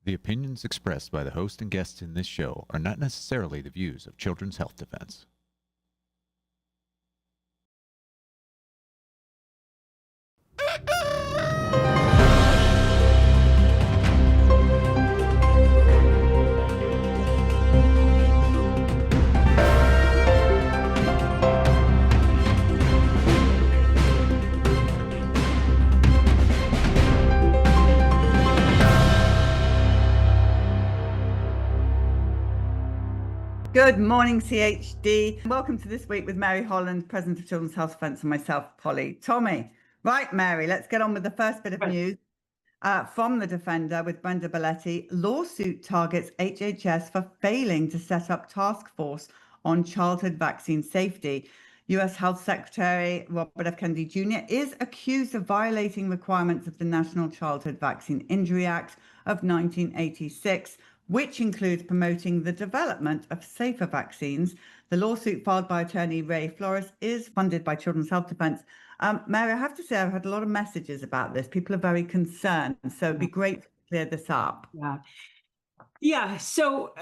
The opinions expressed by the host and guests in this show are not necessarily the views of Children's Health Defense. Good morning, CHD. Welcome to This Week with Mary Holland, President of Children's Health Defence, and myself, Polly. Tommy. Right, Mary, let's get on with the first bit of news from the Defender with Brenda Belletti. Lawsuit targets HHS for failing to set up task force on childhood vaccine safety. US Health Secretary Robert F. Kennedy Jr. is accused of violating requirements of the National Childhood Vaccine Injury Act of 1986, which includes promoting the development of safer vaccines. The lawsuit filed by attorney Ray Flores is funded by Children's Health Defence. Mary, I have to say I've had a lot of messages about this. People are very concerned, so it'd be great to clear this up. Yeah. So,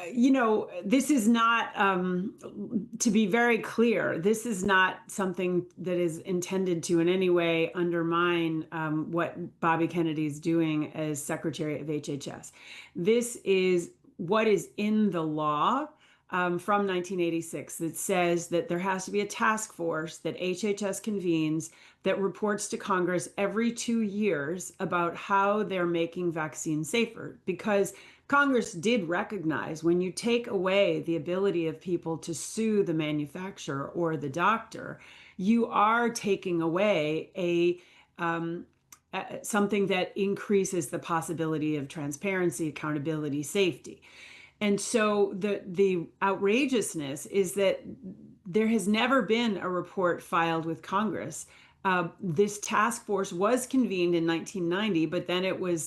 this is not, to be very clear, this is not something that is intended to in any way undermine what Bobby Kennedy is doing as Secretary of HHS. This is what is in the law from 1986 that says that there has to be a task force that HHS convenes that reports to Congress every 2 years about how they're making vaccines safer, because Congress did recognize when you take away the ability of people to sue the manufacturer or the doctor, you are taking away something that increases the possibility of transparency, accountability, safety. And so the outrageousness is that there has never been a report filed with Congress. This task force was convened in 1990, but then it was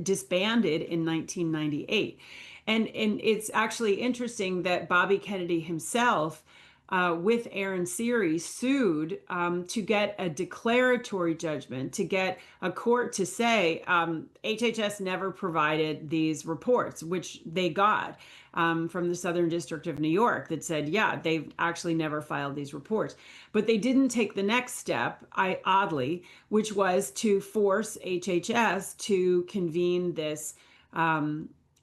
disbanded in 1998. And it's actually interesting that Bobby Kennedy himself, with Aaron Seary, sued to get a declaratory judgment, to get a court to say HHS never provided these reports, which they got from the Southern District of New York that said, yeah, they've actually never filed these reports. But they didn't take the next step, oddly, which was to force HHS to convene this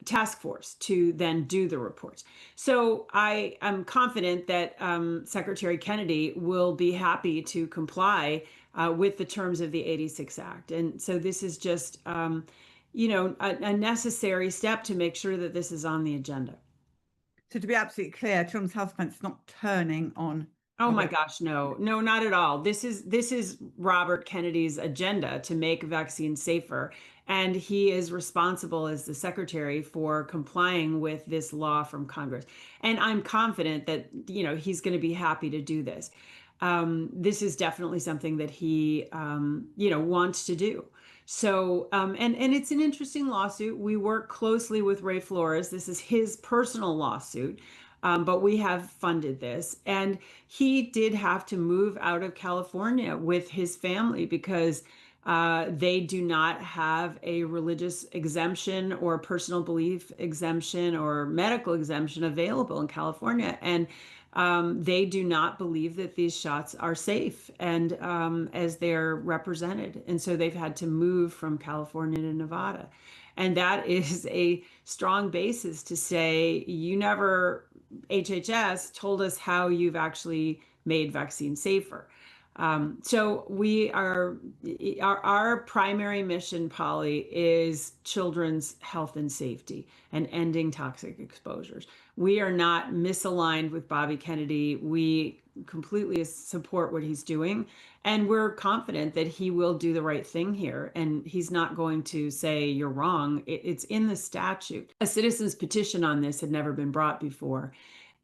task force to then do the reports. So I am confident that Secretary Kennedy will be happy to comply with the terms of the 86 Act. And so this is just, a necessary step to make sure that this is on the agenda. So to be absolutely clear, Children's Health Defence is not turning on. Oh my gosh, no, not at all. This is Robert Kennedy's agenda to make vaccines safer. And he is responsible as the secretary for complying with this law from Congress. And I'm confident that, he's going to be happy to do this. This is definitely something that he, wants to do. So, and it's an interesting lawsuit. We work closely with Ray Flores. This is his personal lawsuit. But we have funded this. And he did have to move out of California with his family because they do not have a religious exemption or personal belief exemption or medical exemption available in California. And they do not believe that these shots are safe and as they're represented. And so they've had to move from California to Nevada. And that is a strong basis to say, HHS told us how you've actually made vaccines safer. So our primary mission, Polly, is children's health and safety and ending toxic exposures. We are not misaligned with Bobby Kennedy. We completely support what he's doing, and we're confident that he will do the right thing here, and he's not going to say you're wrong. It's in the statute. A citizen's petition on this had never been brought before,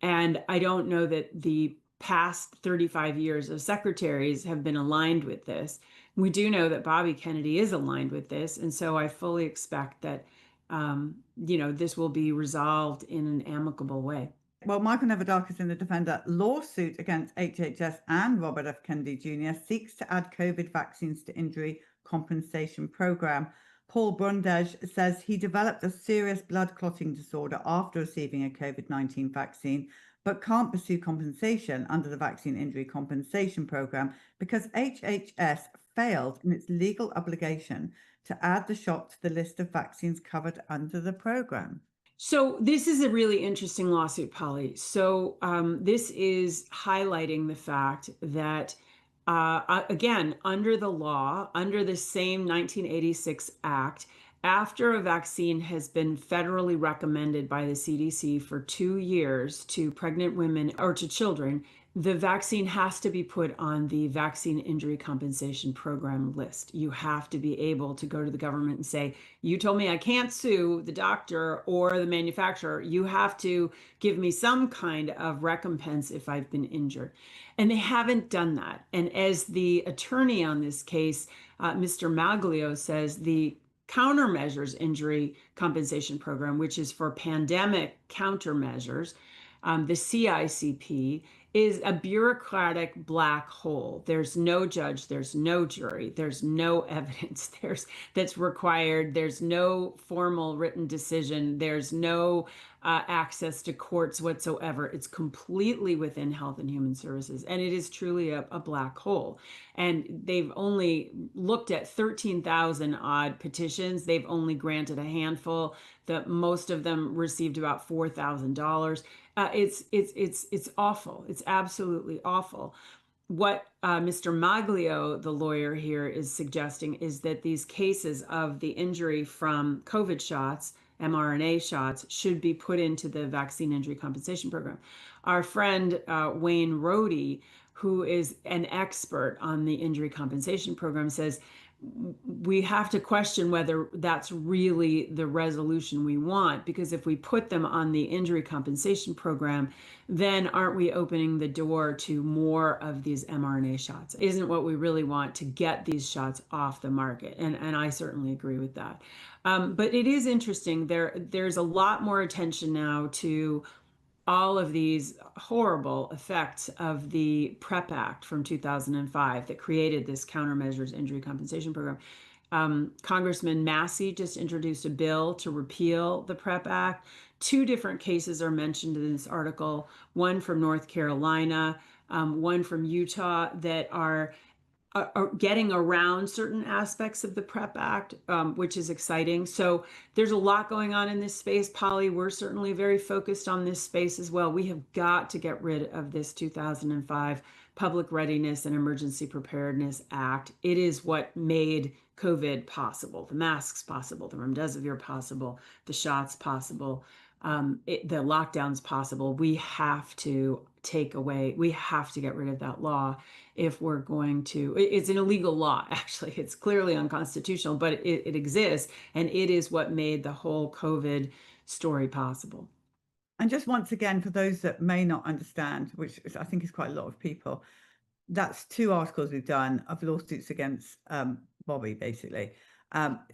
and I don't know that the past 35 years of secretaries have been aligned with this. We do know that Bobby Kennedy is aligned with this, and so I fully expect that this will be resolved in an amicable way. Well, Michael Neverdakis in the Defender lawsuit against HHS and Robert F. Kennedy Jr. seeks to add COVID vaccines to injury compensation program. Paul Brundage says he developed a serious blood clotting disorder after receiving a COVID-19 vaccine, but can't pursue compensation under the Vaccine Injury Compensation Program because HHS failed in its legal obligation to add the shot to the list of vaccines covered under the program. So this is a really interesting lawsuit, Polly. So this is highlighting the fact that, again, under the law, under the same 1986 Act, after a vaccine has been federally recommended by the CDC for 2 years to pregnant women or to children, the vaccine has to be put on the Vaccine Injury Compensation Program list. You have to be able to go to the government and say, you told me I can't sue the doctor or the manufacturer. You have to give me some kind of recompense if I've been injured. And they haven't done that. And as the attorney on this case, Mr. Maglio, says, the Countermeasures Injury Compensation Program, which is for pandemic countermeasures, the CICP, is a bureaucratic black hole. There's no judge, there's no jury, there's no evidence that's required, there's no formal written decision, there's no access to courts whatsoever. It's completely within Health and Human Services, and it is truly a black hole. And they've only looked at 13,000 odd petitions. They've only granted a handful. Most of them received about $4,000. It's awful. It's absolutely awful. What Mr. Maglio, the lawyer here, is suggesting is that these cases of the injury from COVID shots, mRNA shots, should be put into the Vaccine Injury Compensation Program. Our friend Wayne Rohde, who is an expert on the Injury Compensation Program, says we have to question whether that's really the resolution we want, because if we put them on the Injury Compensation Program, then aren't we opening the door to more of these mRNA shots? Isn't what we really want to get these shots off the market? And I certainly agree with that. But it is interesting. There's a lot more attention now to all of these horrible effects of the PrEP Act from 2005 that created this Countermeasures Injury Compensation Program. Congressman Massey just introduced a bill to repeal the PrEP Act. 2 different cases are mentioned in this article, one from North Carolina, one from Utah, that are getting around certain aspects of the PrEP Act, which is exciting. So there's a lot going on in this space, Polly. We're certainly very focused on this space as well. We have got to get rid of this 2005 Public Readiness and Emergency Preparedness Act. It is what made COVID possible, the masks possible, the remdesivir possible, the shots possible, the lockdowns possible. We have to we have to get rid of that law if we're going to. It's an illegal law, actually. It's clearly unconstitutional, but it exists, and it is what made the whole COVID story possible. And just once again, for those that may not understand, which I think is quite a lot of people, that's 2 articles we've done of lawsuits against Bobby, basically.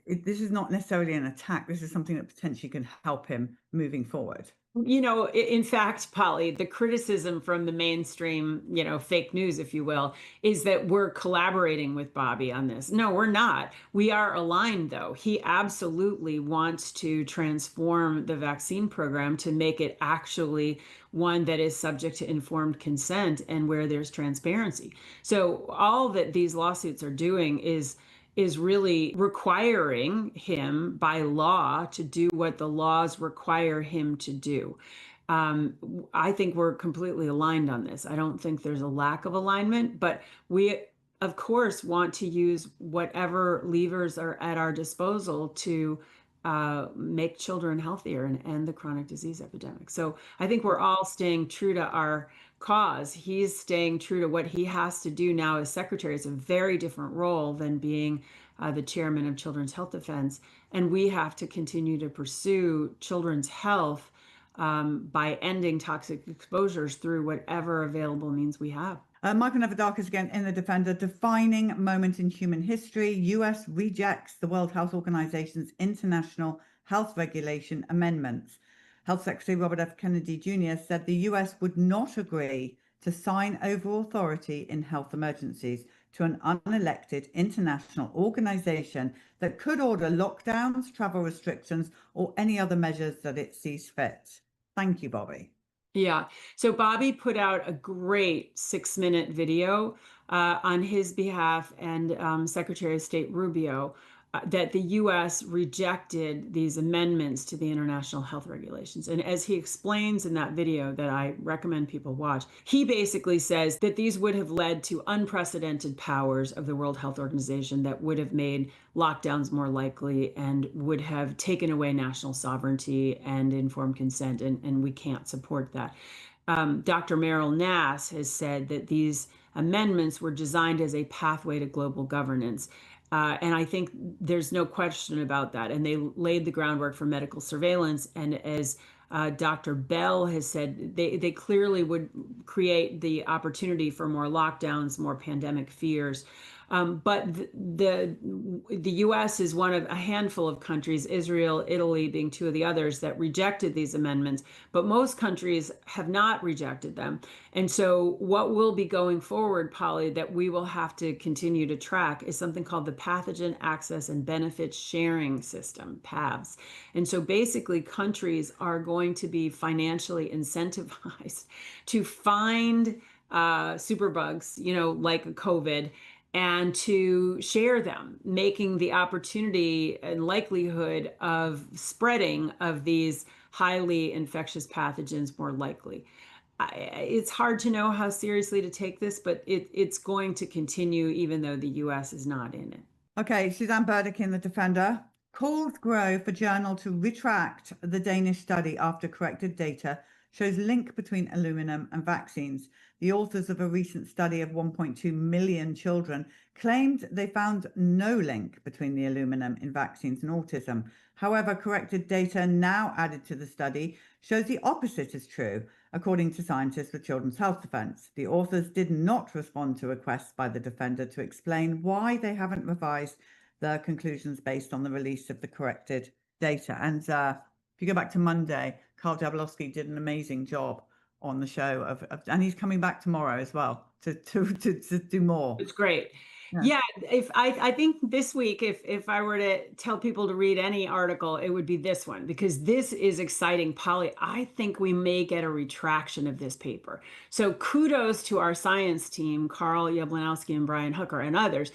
This is not necessarily an attack. This is something that potentially can help him moving forward. You know, in fact, Polly, the criticism from the mainstream, fake news, if you will, is that we're collaborating with Bobby on this. No, we're not. We are aligned, though. He absolutely wants to transform the vaccine program to make it actually one that is subject to informed consent and where there's transparency. So all that these lawsuits are doing is really requiring him by law to do what the laws require him to do. I think we're completely aligned on this. I don't think there's a lack of alignment, but we, of course, want to use whatever levers are at our disposal to make children healthier and end the chronic disease epidemic. So I think we're all staying true to our cause. He's staying true to what he has to do now as secretary. It's a very different role than being the chairman of Children's Health Defense. And we have to continue to pursue children's health by ending toxic exposures through whatever available means we have. Michael Nevadakis again in The Defender. Defining moment in human history. US rejects the World Health Organization's international health regulation amendments. Health Secretary Robert F. Kennedy Jr. said the US would not agree to sign over authority in health emergencies to an unelected international organization that could order lockdowns, travel restrictions, or any other measures that it sees fit. Thank you, Bobby. Yeah. So Bobby put out a great 6-minute video on his behalf and Secretary of State Rubio that the U.S. rejected these amendments to the international health regulations. And as he explains in that video that I recommend people watch, he basically says that these would have led to unprecedented powers of the World Health Organization that would have made lockdowns more likely and would have taken away national sovereignty and informed consent. And we can't support that. Dr. Meryl Nass has said that these amendments were designed as a pathway to global governance. And I think there's no question about that. And they laid the groundwork for medical surveillance. And as Dr. Bell has said, they clearly would create the opportunity for more lockdowns, more pandemic fears. But the U.S. is one of a handful of countries, Israel, Italy being two of the others, that rejected these amendments. But most countries have not rejected them. And so what will be going forward, Polly, that we will have to continue to track is something called the Pathogen Access and Benefits Sharing System, PABS. And so basically countries are going to be financially incentivized to find superbugs, like COVID, and to share them, making the opportunity and likelihood of spreading of these highly infectious pathogens more likely. It's hard to know how seriously to take this, but it's going to continue even though the U.S. is not in it. Okay, Suzanne Burdick in The Defender. Calls grow for Journal to retract the Danish study after corrected data shows link between aluminum and vaccines. The authors of a recent study of 1.2 million children claimed they found no link between the aluminum in vaccines and autism. However, corrected data now added to the study shows the opposite is true, according to scientists with Children's Health Defense. The authors did not respond to requests by the Defender to explain why they haven't revised their conclusions based on the release of the corrected data. And if you go back to Monday, Carl Jablowski did an amazing job on the show and he's coming back tomorrow as well to do more. It's great. Yeah, if I think this week, if I were to tell people to read any article, it would be this one, because this is exciting, Polly. I think we may get a retraction of this paper. So kudos to our science team, Carl Jablonowski and Brian Hooker and others.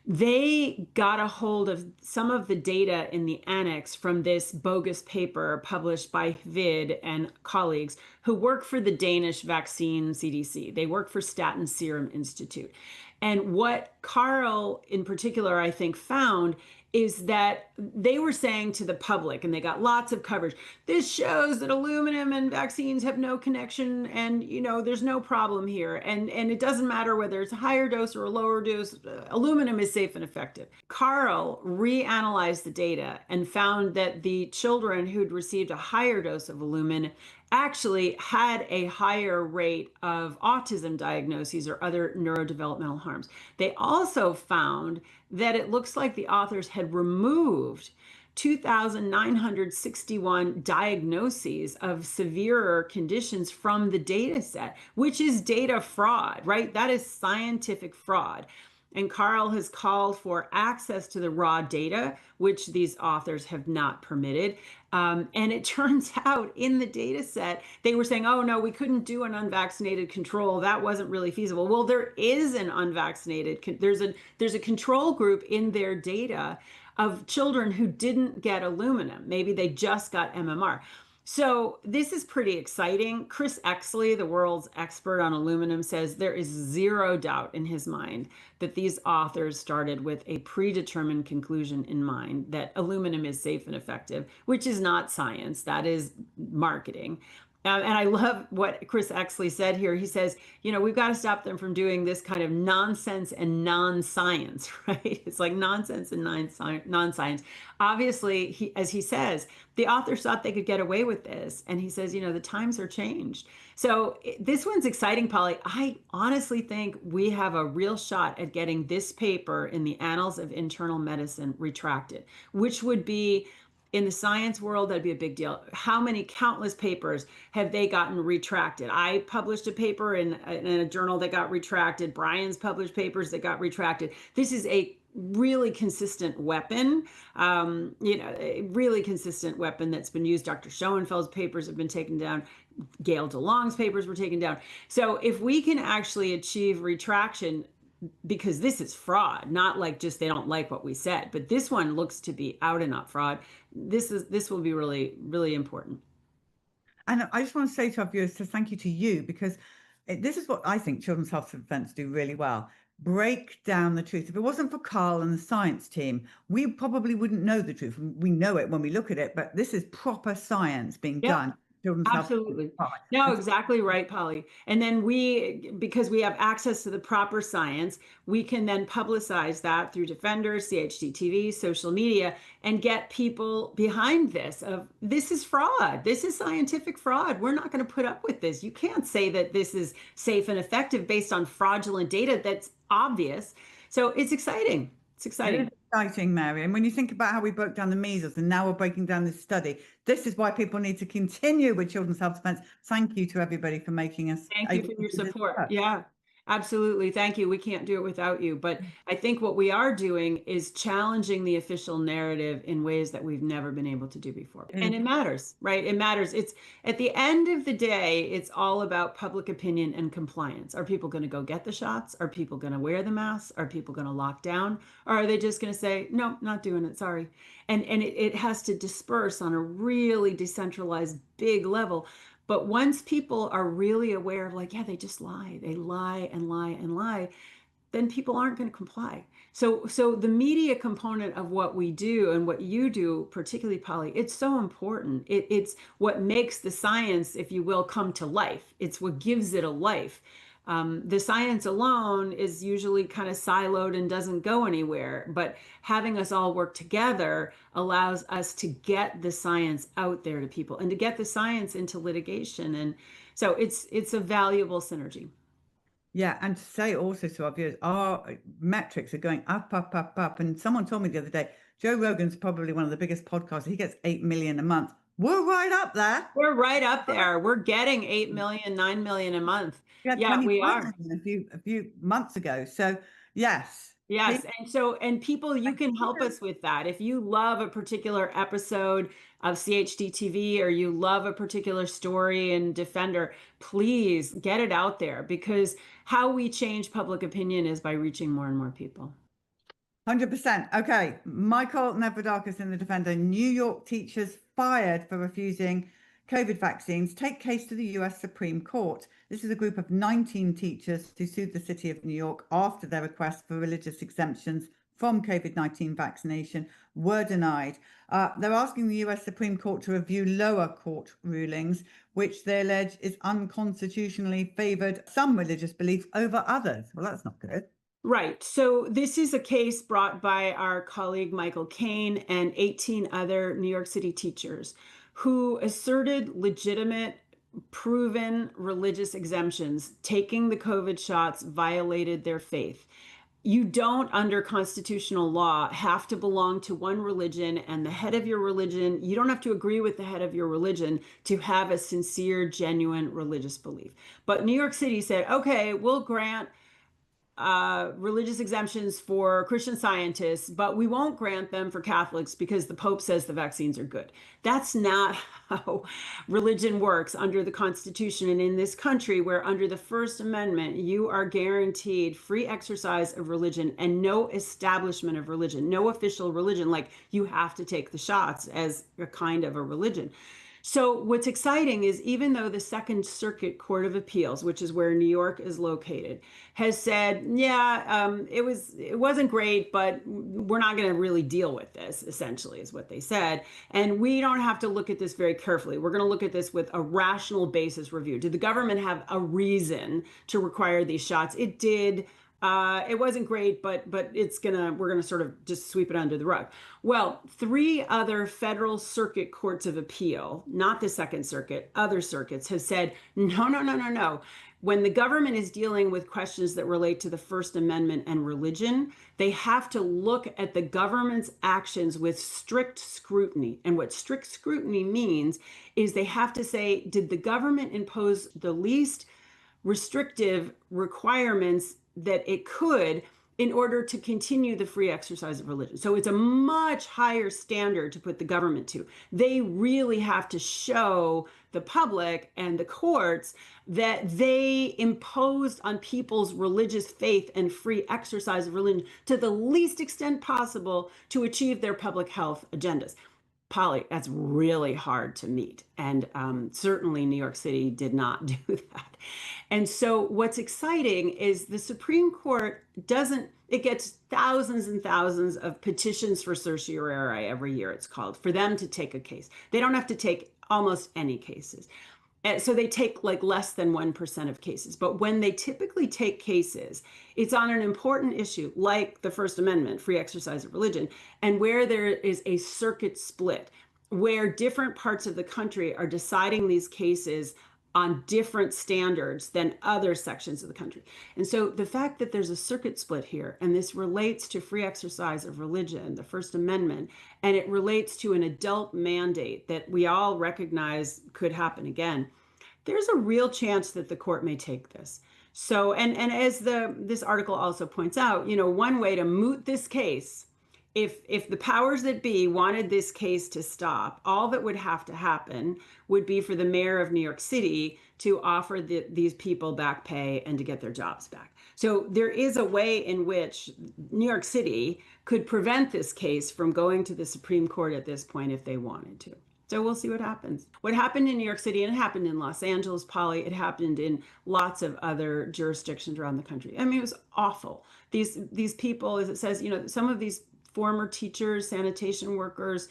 They got a hold of some of the data in the annex from this bogus paper published by Vid and colleagues who work for the Danish vaccine CDC. They work for Staten Serum Institute. And what Carl in particular, I think, found is that they were saying to the public, and they got lots of coverage, this shows that aluminum and vaccines have no connection, and there's no problem here, and it doesn't matter whether it's a higher dose or a lower dose, aluminum is safe and effective. Carl reanalyzed the data and found that the children who'd received a higher dose of aluminum actually had a higher rate of autism diagnoses or other neurodevelopmental harms. They also found that it looks like the authors had removed 2,961 diagnoses of severer conditions from the data set, which is data fraud, right? That is scientific fraud. And Carl has called for access to the raw data, which these authors have not permitted. And it turns out in the data set, they were saying, oh, no, we couldn't do an unvaccinated control. That wasn't really feasible. Well, there is an unvaccinated, there's a control group in their data of children who didn't get aluminum. Maybe they just got MMR. So this is pretty exciting. Chris Exley, the world's expert on aluminum, says there is zero doubt in his mind that these authors started with a predetermined conclusion in mind that aluminum is safe and effective, which is not science, that is marketing. And I love what Chris Exley said here. He says, we've got to stop them from doing this kind of nonsense and non-science, right? It's like nonsense and non-science. Obviously, as he says, the authors thought they could get away with this. And he says, the times are changed. So this one's exciting, Polly. I honestly think we have a real shot at getting this paper in the Annals of Internal Medicine retracted, which would be In the science world, that'd be a big deal. How many countless papers have they gotten retracted? I published a paper in a journal that got retracted. Brian's published papers that got retracted. This is a really consistent weapon, a really consistent weapon that's been used. Dr. Schoenfeld's papers have been taken down. Gail DeLong's papers were taken down. So if we can actually achieve retraction, because this is fraud, not like just they don't like what we said, but this one looks to be out and out fraud. This will be really, really important. And I just want to say to our viewers to thank you to you, because this is what I think Children's Health Defence do really well. Break down the truth. If it wasn't for Carl and the science team, we probably wouldn't know the truth. We know it when we look at it, but this is proper science being done. Absolutely. No, exactly right, Polly. And then because we have access to the proper science, we can then publicize that through Defenders, CHD TV, social media, and get people behind this. This is fraud. This is scientific fraud. We're not going to put up with this. You can't say that this is safe and effective based on fraudulent data that's obvious. So it's exciting. It's exciting. It is exciting, Mary. And when you think about how we broke down the measles and now we're breaking down this study, this is why people need to continue with Children's Health Defence. Thank you to everybody for making us. Thank you for your support. Yeah, absolutely. Thank you. We can't do it without you. But I think what we are doing is challenging the official narrative in ways that we've never been able to do before. And it matters, right? It matters. It's at the end of the day, it's all about public opinion and compliance. Are people going to go get the shots? Are people going to wear the masks? Are people going to lock down? Or are they just going to say, no, not doing it, sorry. And it has to disperse on a really decentralized big level. But once people are really aware of like, yeah, they just lie, they lie and lie and lie, then people aren't going to comply. So the media component of what we do and what you do, particularly Polly, it's so important. It's what makes the science, if you will, come to life. It's what gives it a life. The science alone is usually kind of siloed and doesn't go anywhere, but having us all work together allows us to get the science out there to people and to get the science into litigation. And so it's a valuable synergy. Yeah, and to say also to our viewers, our metrics are going up, up, up, up. And someone told me the other day, Joe Rogan's probably one of the biggest podcasts. He gets 8 million a month. We're right up there. We're right up there. We're getting 8 million, 9 million a month. Yeah, we are. A few months ago. So yes. Yes. And people, you can help us with that. If you love a particular episode of CHD TV or you love a particular story in Defender, please get it out there, because how we change public opinion is by reaching more and more people. 100%. Okay. Michael Nevadakis in the Defender. New York teachers fired for refusing COVID vaccines take case to the US Supreme Court. This is a group of 19 teachers who sued the city of New York after their request for religious exemptions from COVID-19 vaccination were denied. They're asking the US Supreme Court to review lower court rulings, which they allege is unconstitutionally favored some religious beliefs over others. Well, that's not good. Right. So this is a case brought by our colleague Michael Kane and 18 other New York City teachers who asserted legitimate, proven religious exemptions. Taking the COVID shots violated their faith. You don't, under constitutional law, have to belong to one religion, and the head of your religion, you don't have to agree with the head of your religion to have a sincere, genuine religious belief. But New York City said, okay, we'll grant religious exemptions for Christian Scientists, but we won't grant them for Catholics because the Pope says the vaccines are good. That's not how religion works under the Constitution. And in this country, where under the First Amendment, you are guaranteed free exercise of religion and no establishment of religion, no official religion, like you have to take the shots as a kind of a religion. So what's exciting is, even though the Second Circuit Court of Appeals, which is where New York is located, has said, yeah, it wasn't great, but we're not going to really deal with this, essentially, is what they said. And we don't have to look at this very carefully. We're going to look at this with a rational basis review. Did the government have a reason to require these shots? It did. It wasn't great, but we're gonna sort of just sweep it under the rug. Well, three other federal circuit courts of appeal, not the Second Circuit, other circuits have said, no, no, no, no, no. When the government is dealing with questions that relate to the First Amendment and religion, they have to look at the government's actions with strict scrutiny. And what strict scrutiny means is they have to say, did the government impose the least restrictive requirements that it could in order to continue the free exercise of religion? So it's a much higher standard to put the government to. They really have to show the public and the courts that they imposed on people's religious faith and free exercise of religion to the least extent possible to achieve their public health agendas. Polly, that's really hard to meet. And certainly New York City did not do that. And so what's exciting is the Supreme Court it gets thousands and thousands of petitions for certiorari every year, it's called, for them to take a case. They don't have to take almost any cases. And so they take like less than 1% of cases. But when they typically take cases, it's on an important issue like the First Amendment, free exercise of religion, and where there is a circuit split, where different parts of the country are deciding these cases on different standards than other sections of the country. And so the fact that there's a circuit split here, and this relates to free exercise of religion, the First Amendment, and it relates to an adult mandate that we all recognize could happen again, there's a real chance that the court may take this. So, and as this article also points out, one way to moot this case, if the powers that be wanted this case to stop, all that would have to happen would be for the mayor of New York City to offer these people back pay and to get their jobs back. So there is a way in which New York City could prevent this case from going to the Supreme Court at this point if they wanted to. So we'll see what happens. What happened in New York City, and it happened in Los Angeles, Polly, it happened in lots of other jurisdictions around the country. I mean, it was awful. These people, as it says, some of these former teachers, sanitation workers,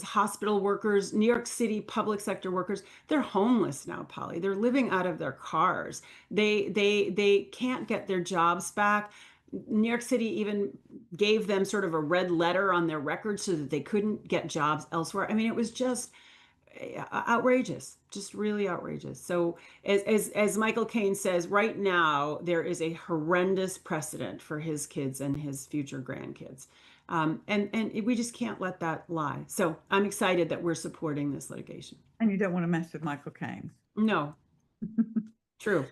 hospital workers, New York City public sector workers, they're homeless now, Polly. They're living out of their cars. They can't get their jobs back. New York City even gave them sort of a red letter on their record so that they couldn't get jobs elsewhere. I mean, it was just outrageous, just really outrageous. So as Michael Caine says, right now, there is a horrendous precedent for his kids and his future grandkids. And we just can't let that lie. So I'm excited that we're supporting this litigation. And you don't want to mess with Michael Caine. No, true.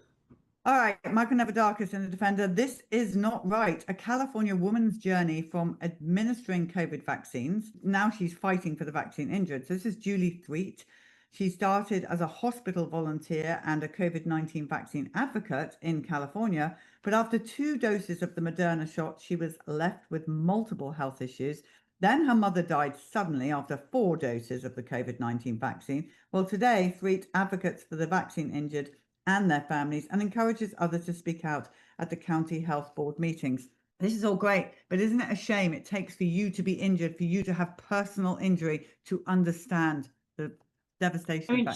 All right, Michael Nevadakis in The Defender. This is not right. A California woman's journey from administering COVID vaccines. Now she's fighting for the vaccine injured. So this is Julie Threet. She started as a hospital volunteer and a COVID-19 vaccine advocate in California. But after 2 doses of the Moderna shot, she was left with multiple health issues. Then her mother died suddenly after 4 doses of the COVID-19 vaccine. Well, today, Threet advocates for the vaccine injured and their families and encourages others to speak out at the county health board meetings. This is all great, but isn't it a shame it takes for you to be injured, for you to have personal injury to understand the devastation? I mean,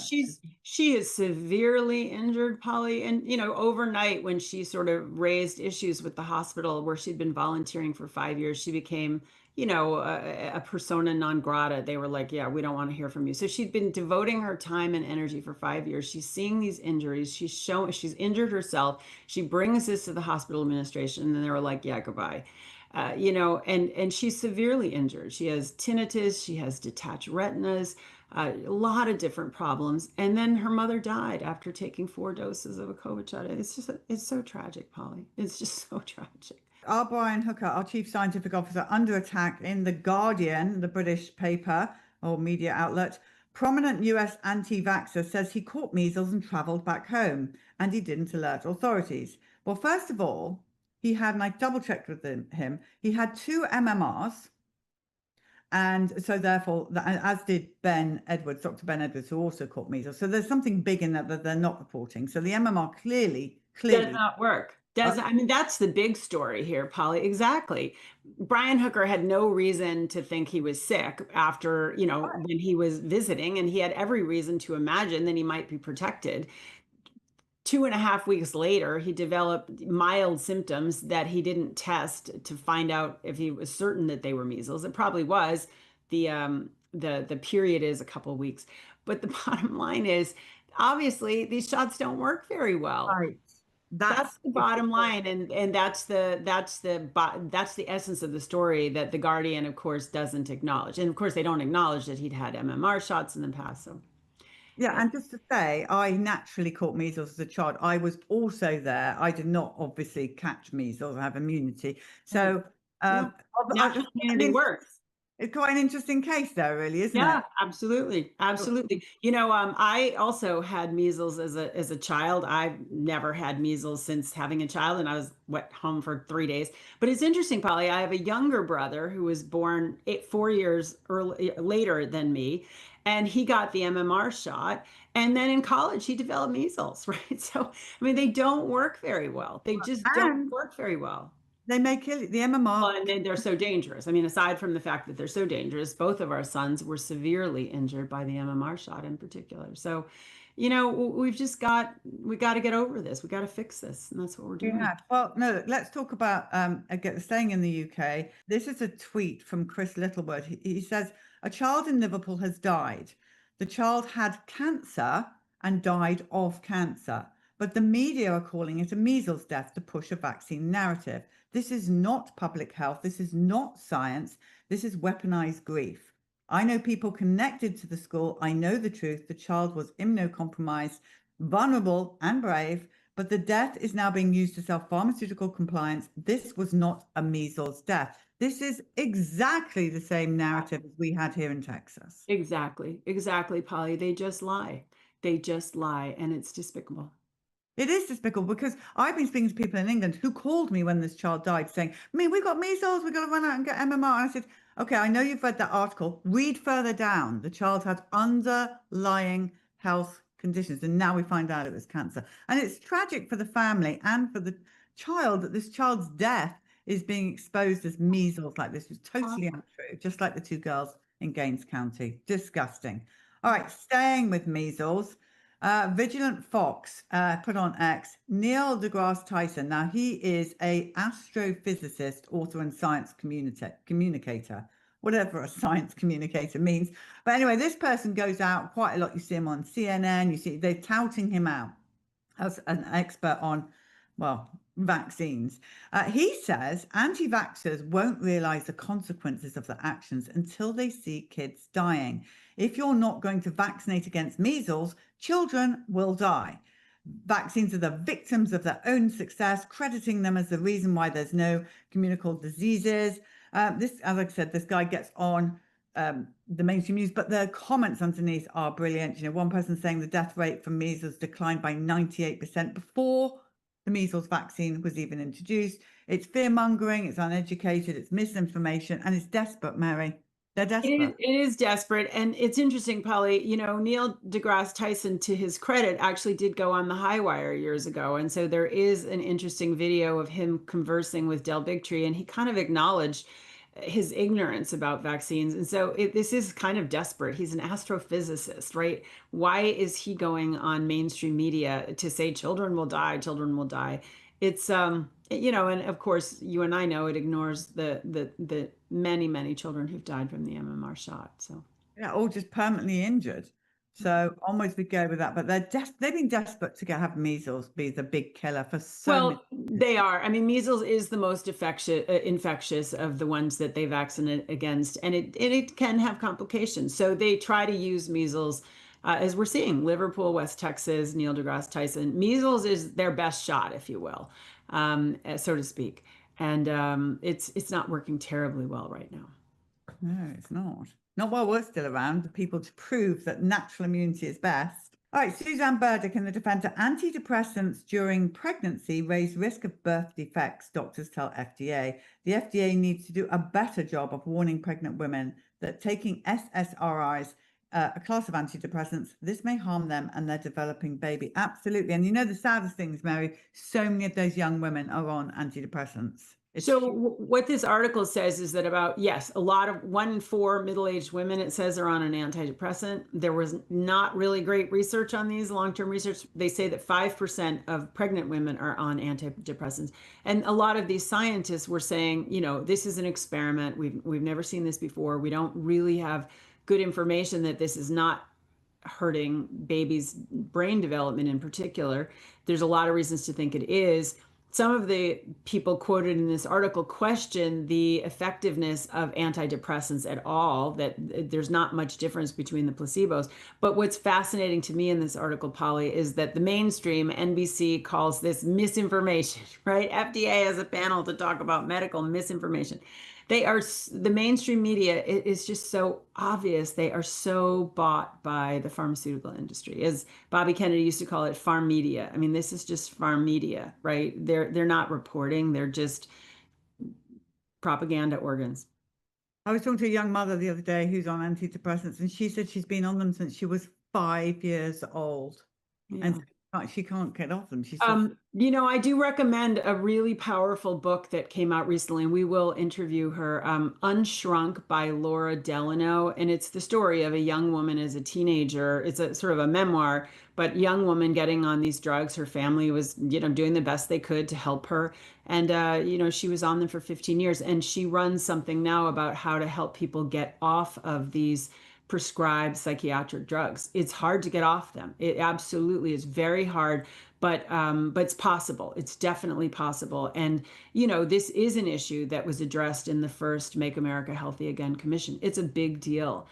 she is severely injured, Polly, and overnight when she sort of raised issues with the hospital where she'd been volunteering for 5 years, she became a persona non grata. They were like, yeah, we don't want to hear from you. So she'd been devoting her time and energy for 5 years. She's seeing these injuries. She's injured herself. She brings this to the hospital administration, and then they were like, yeah, goodbye. And she's severely injured. She has tinnitus. She has detached retinas, a lot of different problems. And then her mother died after taking 4 doses of a COVID shot. It's so tragic, Polly. It's just so tragic. Our Brian Hooker, our chief scientific officer, under attack in The Guardian, the British paper or media outlet. Prominent US anti-vaxxer says he caught measles and traveled back home, and he didn't alert authorities. Well, first of all, he had, and I double-checked with him, he had 2 MMRs, and so therefore, as did Ben Edwards, Dr. Ben Edwards, who also caught measles. So there's something big in that they're not reporting. So the MMR clearly does not work. I mean, that's the big story here, Polly. Exactly. Brian Hooker had no reason to think he was sick after, when he was visiting, and he had every reason to imagine that he might be protected. 2.5 weeks later, he developed mild symptoms that he didn't test to find out if he was certain that they were measles. It probably was. The period is a couple of weeks. But the bottom line is, obviously, these shots don't work very well. Right. That's the bottom line, and that's the essence of the story that the Guardian, of course, doesn't acknowledge. And of course, they don't acknowledge that he'd had MMR shots in the past. So Yeah, and just to say, I naturally caught measles as a child. I was also there. I did not obviously catch measles. I have immunity. So yeah, natural immunity works. it's quite an interesting case there, really, isn't Yeah, it? absolutely. Absolutely. I also had measles as a child. I've never had measles since having a child, and I was home for 3 days. But it's interesting, Polly. I have a younger brother who was born 4 years later than me, and he got the MMR shot. And then in college, he developed measles, right? So, I mean, they don't work very well. They just don't And work very well. they may kill it. The MMR. Well, and they're so dangerous. I mean, aside from the fact that they're so dangerous, both of our sons were severely injured by the MMR shot in particular. So, we got to get over this. We got to fix this, and that's what we're doing. Yeah. Well, no, let's talk about again, staying in the UK. This is a tweet from Chris Littlewood. He says, a child in Liverpool has died. The child had cancer and died of cancer, but the media are calling it a measles death to push a vaccine narrative. This is not public health. This is not science. This is weaponized grief. I know people connected to the school. I know the truth. The child was immunocompromised, vulnerable and brave, but the death is now being used to sell pharmaceutical compliance. This was not a measles death. This is exactly the same narrative as we had here in Texas. Exactly, Polly. They just lie. They just lie, and it's despicable. It is despicable because I've been speaking to people in England who called me when this child died saying, we got measles, we've got to run out and get MMR. And I said, okay, I know you've read that article. Read further down. The child had underlying health conditions, and now we find out it was cancer. And it's tragic for the family and for the child that this child's death is being exposed as measles like this. It's totally untrue, just like the two girls in Gaines County. Disgusting. All right, staying with measles. Vigilant Fox put on X, Neil deGrasse Tyson. Now, he is a astrophysicist, author, and science communicator, whatever a science communicator means. But anyway, this person goes out quite a lot. You see him on CNN. You see they're touting him out as an expert on, vaccines. He says anti-vaxxers won't realize the consequences of their actions until they see kids dying. If you're not going to vaccinate against measles, children will die. Vaccines are the victims of their own success, crediting them as the reason why there's no communicable diseases. As I said, this guy gets on the mainstream news, but the comments underneath are brilliant. One person saying the death rate from measles declined by 98% before the measles vaccine was even introduced. It's fear-mongering, it's uneducated, it's misinformation, and it's desperate, Mary. They're desperate. It is desperate. And it's interesting, Polly, Neil deGrasse Tyson, to his credit, actually did go on the high wire years ago. And so there is an interesting video of him conversing with Del Bigtree, and he kind of acknowledged his ignorance about vaccines. And so this is kind of desperate. He's an astrophysicist, right? Why is he going on mainstream media to say children will die, children will die? It's, and of course, you and I know it ignores the many children who've died from the MMR shot. So yeah, all just permanently injured. So onwards we go with that. But they've been desperate to have measles be the big killer for so many. They are. I mean, measles is the most infectious of the ones that they vaccinate against, and it can have complications. So they try to use measles, as we're seeing, Liverpool, West Texas, Neil deGrasse Tyson. Measles is their best shot, if you will, so to speak. And it's not working terribly well right now. No, it's not. Not while we're still around, the people to prove that natural immunity is best. All right, Suzanne Burdick in The Defender. Antidepressants during pregnancy raise risk of birth defects, doctors tell FDA. The FDA needs to do a better job of warning pregnant women that taking SSRIs, a class of antidepressants, this may harm them and their developing baby. Absolutely. And the saddest thing is, Mary, so many of those young women are on antidepressants. It's So huge. what this article says is that about, yes, a lot of 1 in 4 middle-aged women, it says, are on an antidepressant. There was not really great research on these, long-term research. They say that 5% of pregnant women are on antidepressants. And a lot of these scientists were saying, this is an experiment. We've never seen this before. We don't really have good information that this is not hurting babies' brain development in particular. There's a lot of reasons to think it is. Some of the people quoted in this article question the effectiveness of antidepressants at all, that there's not much difference between the placebos. But what's fascinating to me in this article, Polly, is that the mainstream NBC calls this misinformation, right? FDA has a panel to talk about medical misinformation. The mainstream media is just so obvious. They are so bought by the pharmaceutical industry. As Bobby Kennedy used to call it, farm media. I mean, this is just farm media, right? They're not reporting. They're just propaganda organs. I was talking to a young mother the other day who's on antidepressants, and she said she's been on them since she was 5 years old. Yeah. And she can't get off them. She said, I do recommend a really powerful book that came out recently, and we will interview her, Unshrunk by Laura Delano. And it's the story of a young woman as a teenager. It's a sort of a memoir, but young woman getting on these drugs. Her family was, doing the best they could to help her. And, she was on them for 15 years. And she runs something now about how to help people get off of these prescribed psychiatric drugs. It's hard to get off them. It absolutely is very hard, but it's possible. It's definitely possible. And this is an issue that was addressed in the first Make America Healthy Again Commission. It's a big deal.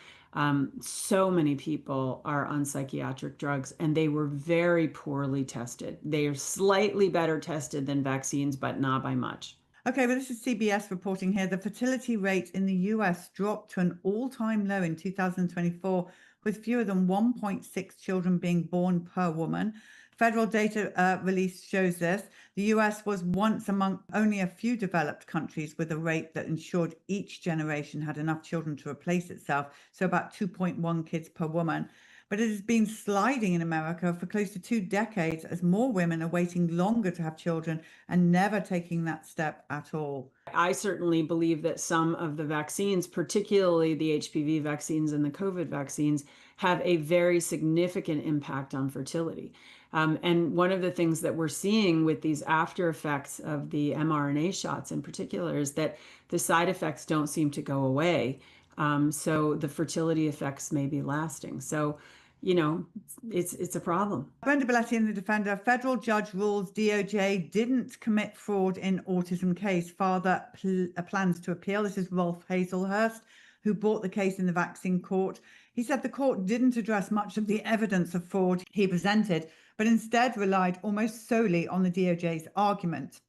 So many people are on psychiatric drugs, and they were very poorly tested. They are slightly better tested than vaccines, but not by much. okay, well, this is CBS reporting here. The fertility rate in the US dropped to an all-time low in 2024, with fewer than 1.6 children being born per woman. Federal data release shows this. The US was once among only a few developed countries with a rate that ensured each generation had enough children to replace itself, so about 2.1 kids per woman. But it has been sliding in America for close to 2 decades as more women are waiting longer to have children and never taking that step at all. I certainly believe that some of the vaccines, particularly the HPV vaccines and the COVID vaccines, have a very significant impact on fertility. And one of the things that we're seeing with these after effects of the mRNA shots in particular is that the side effects don't seem to go away. So the fertility effects may be lasting. So, it's a problem. Brenda Belletti in The Defender. Federal judge rules DOJ didn't commit fraud in autism case. Father plans to appeal. This is Rolf Hazelhurst, who brought the case in the vaccine court. He said the court didn't address much of the evidence of fraud he presented, but instead relied almost solely on the DOJ's argument.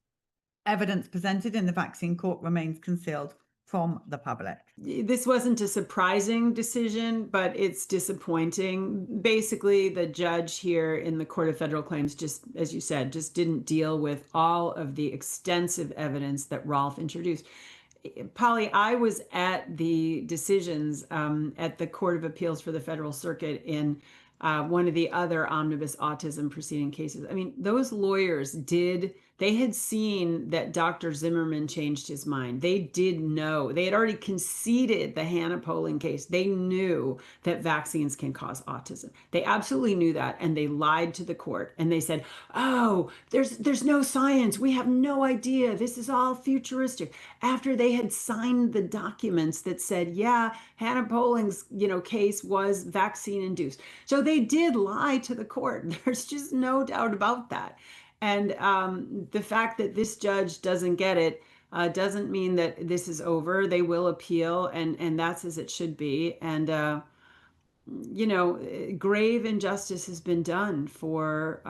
Evidence presented in the vaccine court remains concealed from the public. This wasn't a surprising decision, but it's disappointing. Basically, the judge here in the Court of Federal Claims, just as you said, just didn't deal with all of the extensive evidence that Rolf introduced. Polly, I was at the decisions at the Court of Appeals for the Federal Circuit in one of the other omnibus autism proceeding cases. I mean, those lawyers they had seen that Dr. Zimmerman changed his mind. They did know. They had already conceded the Hannah Poling case. They knew that vaccines can cause autism. They absolutely knew that, and they lied to the court. And they said, oh, there's no science. We have no idea. This is all futuristic. After they had signed the documents that said, yeah, Hannah Poling's case was vaccine induced. So they did lie to the court. There's just no doubt about that. And the fact that this judge doesn't get it doesn't mean that this is over. They will appeal, and that's as it should be. And, grave injustice has been done for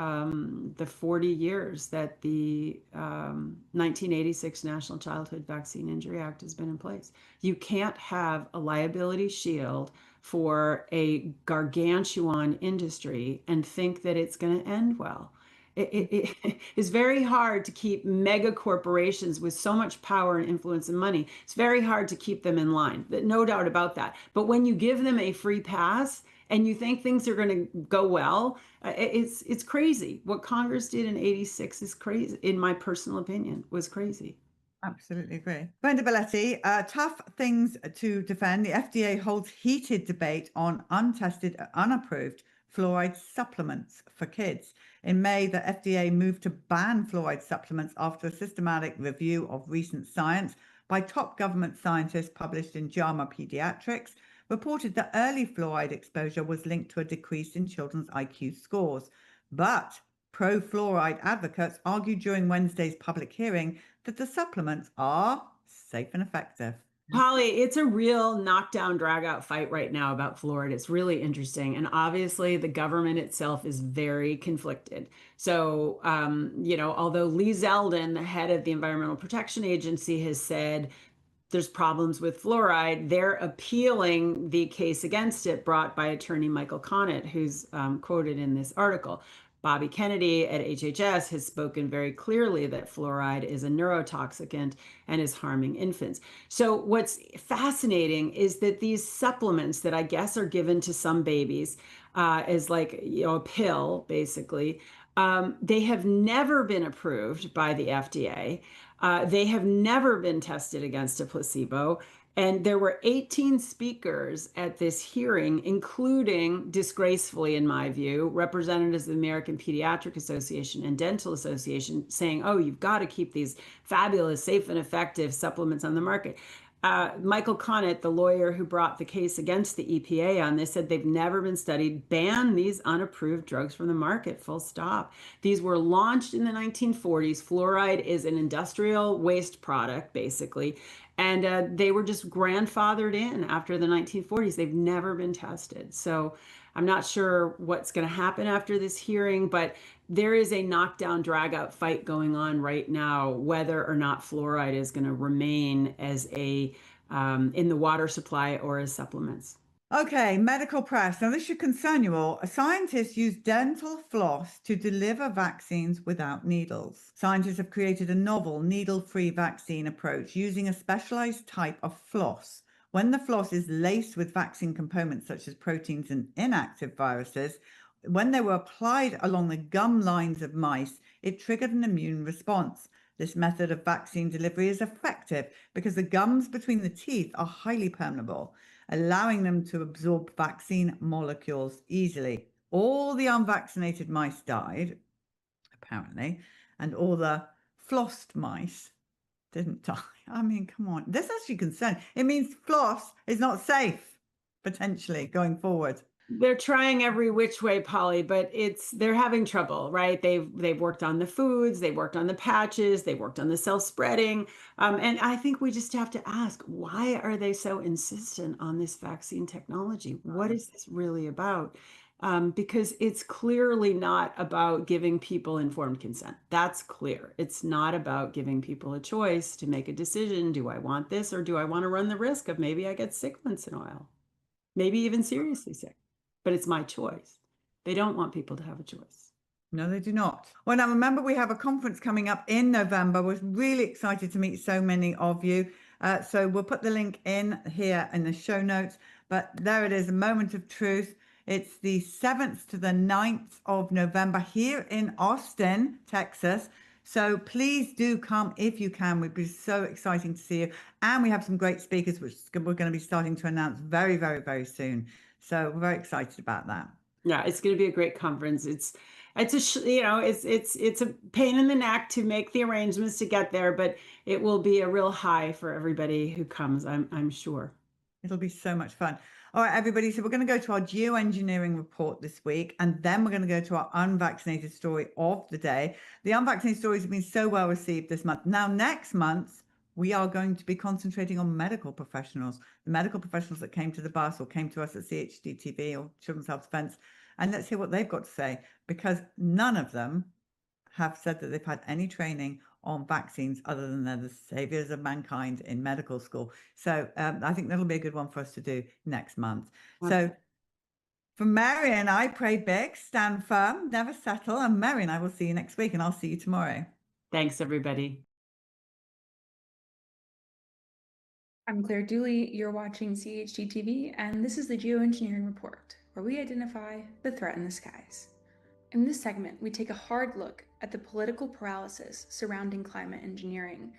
the 40 years that the 1986 National Childhood Vaccine Injury Act has been in place. You can't have a liability shield for a gargantuan industry and think that it's going to end well. It is very hard to keep mega corporations with so much power and influence and money. It's very hard to keep them in line. No doubt about that. But when you give them a free pass and you think things are going to go well, it's crazy. What Congress did in '86 is crazy. In my personal opinion, was crazy. Absolutely agree. Brenda Belletti, tough things to defend. The FDA holds heated debate on untested, unapproved fluoride supplements for kids. In May, the FDA moved to ban fluoride supplements after a systematic review of recent science by top government scientists published in JAMA Pediatrics reported that early fluoride exposure was linked to a decrease in children's IQ scores. But pro-fluoride advocates argued during Wednesday's public hearing that the supplements are safe and effective. Polly, it's a real knockdown, drag out fight right now about fluoride. It's really interesting. And obviously, the government itself is very conflicted. So, although Lee Zeldin, the head of the Environmental Protection Agency, has said there's problems with fluoride, they're appealing the case against it brought by attorney Michael Connett, who's quoted in this article. Bobby Kennedy at HHS has spoken very clearly that fluoride is a neurotoxicant and is harming infants. So what's fascinating is that these supplements that I guess are given to some babies as like a pill, basically, they have never been approved by the FDA. They have never been tested against a placebo. And there were 18 speakers at this hearing, including, disgracefully in my view, representatives of the American Pediatric Association and Dental Association saying, oh, you've got to keep these fabulous, safe and effective supplements on the market. Michael Connett, the lawyer who brought the case against the EPA on this, said they've never been studied. Ban these unapproved drugs from the market, full stop. These were launched in the 1940s. Fluoride is an industrial waste product, basically. And they were just grandfathered in after the 1940s. They've never been tested. So I'm not sure what's going to happen after this hearing, but there is a knockdown, drag out fight going on right now, whether or not fluoride is going to remain as a in the water supply or as supplements. Okay, medical press. Now, this should concern you all. Scientists use dental floss to deliver vaccines without needles. Scientists have created a novel needle-free vaccine approach using a specialized type of floss. When the floss is laced with vaccine components such as proteins and inactive viruses, when they were applied along the gum lines of mice, it triggered an immune response. This method of vaccine delivery is effective because the gums between the teeth are highly permeable, allowing them to absorb vaccine molecules easily. All the unvaccinated mice died, apparently, and all the flossed mice didn't die. I mean, come on. This actually concerns. It means floss is not safe, potentially, going forward. They're trying every which way, Polly, but they're having trouble, right? They've worked on the foods, they've worked on the patches, they've worked on the self-spreading. And I think we just have to ask, why are they so insistent on this vaccine technology? What is this really about? Because it's clearly not about giving people informed consent. That's clear. It's not about giving people a choice to make a decision. Do I want this, or do I want to run the risk of maybe I get sick once in a while? Maybe even seriously sick. But it's my choice. They don't want people to have a choice. No, they do not. Well, now remember, we have a conference coming up in November. We're really excited to meet so many of you. So we'll put the link in here in the show notes. But there it is, a moment of truth. It's the 7th to the 9th of November here in Austin, Texas. So please do come if you can. We'd be so exciting to see you. And we have some great speakers, which we're going to be starting to announce very, very, very soon. So we're very excited about that. Yeah, it's going to be a great conference. It's a pain in the neck to make the arrangements to get there, but it will be a real high for everybody who comes, I'm sure. It'll be so much fun. All right, everybody. So we're going to go to our geoengineering report this week, and then we're going to go to our unvaccinated story of the day. The unvaccinated stories have been so well received this month. Now, next month, we are going to be concentrating on medical professionals, the medical professionals that came to the bus or came to us at CHD TV or Children's Health Defense. And let's hear what they've got to say, because none of them have said that they've had any training on vaccines other than they're the saviors of mankind in medical school. So I think that'll be a good one for us to do next month. So from Mary and I, pray big, stand firm, never settle. And Mary and I will see you next week, and I'll see you tomorrow. Thanks, everybody. I'm Claire Dooley, you're watching CHD TV, and this is the Geoengineering Report, where we identify the threat in the skies. In this segment, we take a hard look at the political paralysis surrounding climate engineering.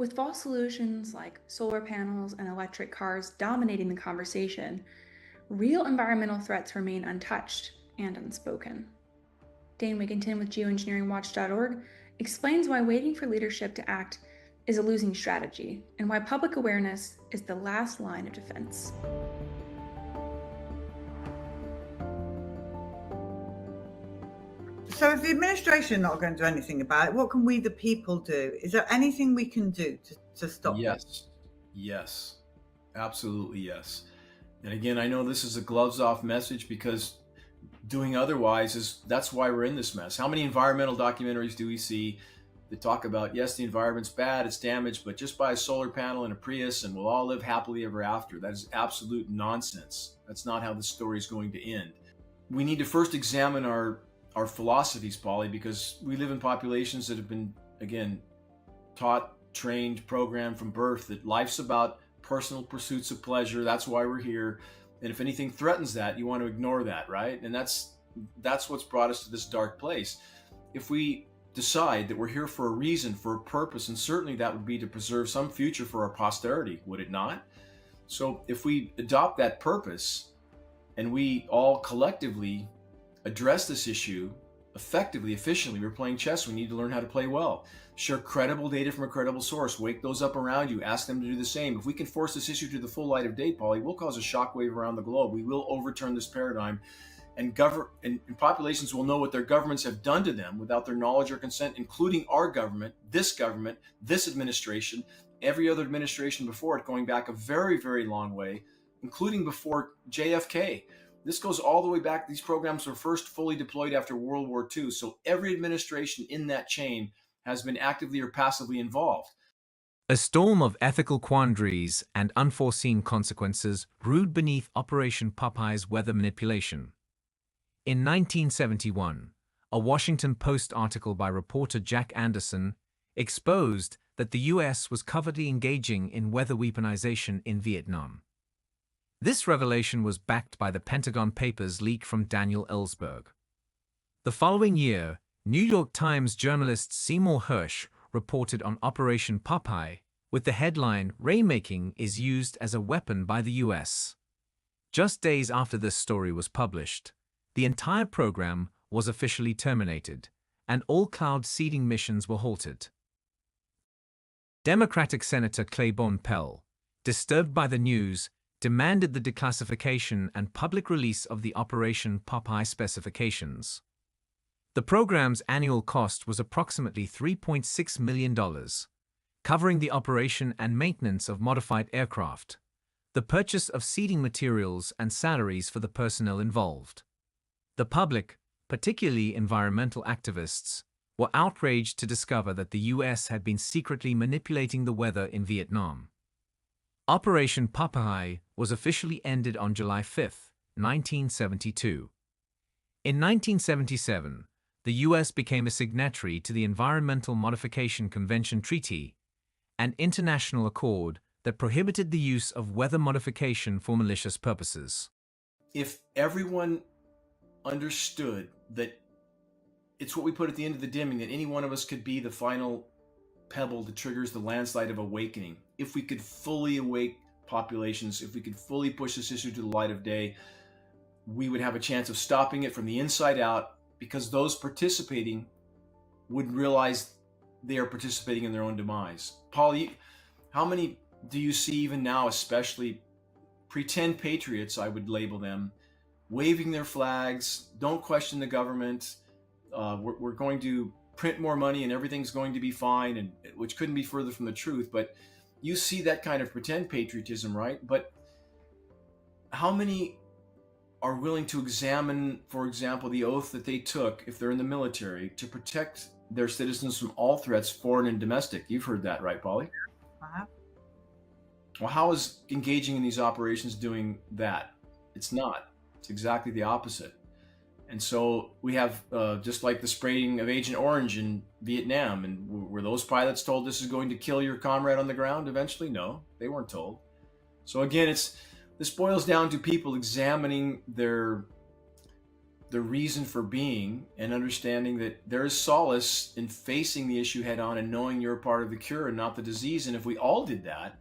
With false solutions like solar panels and electric cars dominating the conversation, real environmental threats remain untouched and unspoken. Dane Wigington with Geoengineeringwatch.org explains why waiting for leadership to act is a losing strategy and why public awareness is the last line of defense. So if the administration not going to do anything about it, what can we, the people, do? Is there anything we can do to stop this? Yes, absolutely yes. And again, I know this is a gloves off message because doing otherwise that's why we're in this mess. How many environmental documentaries do we see that talk about, yes, the environment's bad, it's damaged, but just buy a solar panel and a Prius and we'll all live happily ever after? That is absolute nonsense. That's not how this story is going to end. We need to first examine our philosophies, Polly, because we live in populations that have been, again, taught, trained, programmed from birth that life's about personal pursuits of pleasure. That's why we're here. And if anything threatens that, you want to ignore that, right? And that's what's brought us to this dark place. If we decide that we're here for a reason, for a purpose, and certainly that would be to preserve some future for our posterity, would it not? So if we adopt that purpose and we all collectively address this issue effectively, efficiently, we're playing chess, we need to learn how to play well. Share credible data from a credible source. Wake those up around you. Ask them to do the same. If we can force this issue to the full light of day, Polly, we'll cause a shockwave around the globe. We will overturn this paradigm, and populations will know what their governments have done to them without their knowledge or consent, including our government, this administration, every other administration before it, going back a very, very long way, including before JFK. This goes all the way back. These programs were first fully deployed after World War II. So every administration in that chain has been actively or passively involved. A storm of ethical quandaries and unforeseen consequences brewed beneath Operation Popeye's weather manipulation. In 1971, a Washington Post article by reporter Jack Anderson exposed that the U.S. was covertly engaging in weather weaponization in Vietnam. This revelation was backed by the Pentagon Papers leak from Daniel Ellsberg. The following year, New York Times journalist Seymour Hersh reported on Operation Popeye with the headline, "Rainmaking is used as a weapon by the U.S." Just days after this story was published, the entire program was officially terminated, and all cloud seeding missions were halted. Democratic Senator Claiborne Pell, disturbed by the news, demanded the declassification and public release of the Operation Popeye specifications. The program's annual cost was approximately $3.6 million, covering the operation and maintenance of modified aircraft, the purchase of seeding materials and salaries for the personnel involved. The public, particularly environmental activists, were outraged to discover that the U.S. had been secretly manipulating the weather in Vietnam. Operation Popeye was officially ended on July 5, 1972. In 1977, the U.S. became a signatory to the Environmental Modification Convention Treaty, an international accord that prohibited the use of weather modification for malicious purposes. If everyone understood that it's what we put at the end of the dimming, that any one of us could be the final pebble that triggers the landslide of awakening, if we could fully awake populations, if we could fully push this issue to the light of day, we would have a chance of stopping it from the inside out, because those participating would realize they are participating in their own demise. Paul, how many do you see even now, especially pretend patriots, I would label them, waving their flags, don't question the government, we're going to print more money and everything's going to be fine, and which couldn't be further from the truth. But you see that kind of pretend patriotism, right? But how many are willing to examine, for example, the oath that they took, if they're in the military, to protect their citizens from all threats, foreign and domestic? You've heard that, right, Polly? Uh-huh. Well, how is engaging in these operations doing that? It's not. It's exactly the opposite. And so we have, just like the spraying of Agent Orange in Vietnam, and were those pilots told this is going to kill your comrade on the ground eventually? No, they weren't told. So again, this boils down to people examining their the reason for being and understanding that there is solace in facing the issue head on and knowing you're a part of the cure and not the disease. And if we all did that,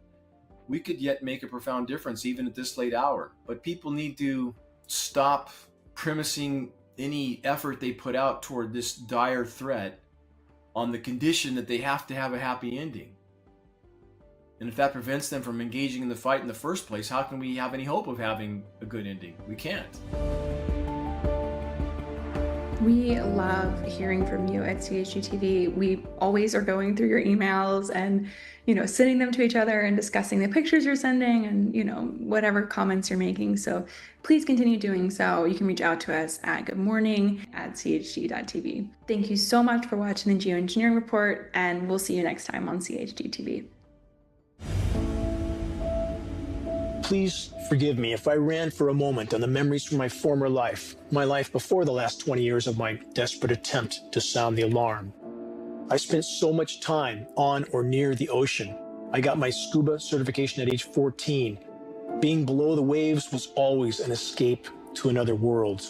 we could yet make a profound difference even at this late hour. But people need to stop premising any effort they put out toward this dire threat on the condition that they have to have a happy ending. And if that prevents them from engaging in the fight in the first place, how can we have any hope of having a good ending? We can't. We love hearing from you at CHD TV. We always are going through your emails and, sending them to each other and discussing the pictures you're sending and, whatever comments you're making. So please continue doing so. You can reach out to us at goodmorning@chd.tv. Thank you so much for watching the Geoengineering Report, and we'll see you next time on CHD TV. Please forgive me if I ran for a moment on the memories from my former life, my life before the last 20 years of my desperate attempt to sound the alarm. I spent so much time on or near the ocean. I got my scuba certification at age 14. Being below the waves was always an escape to another world,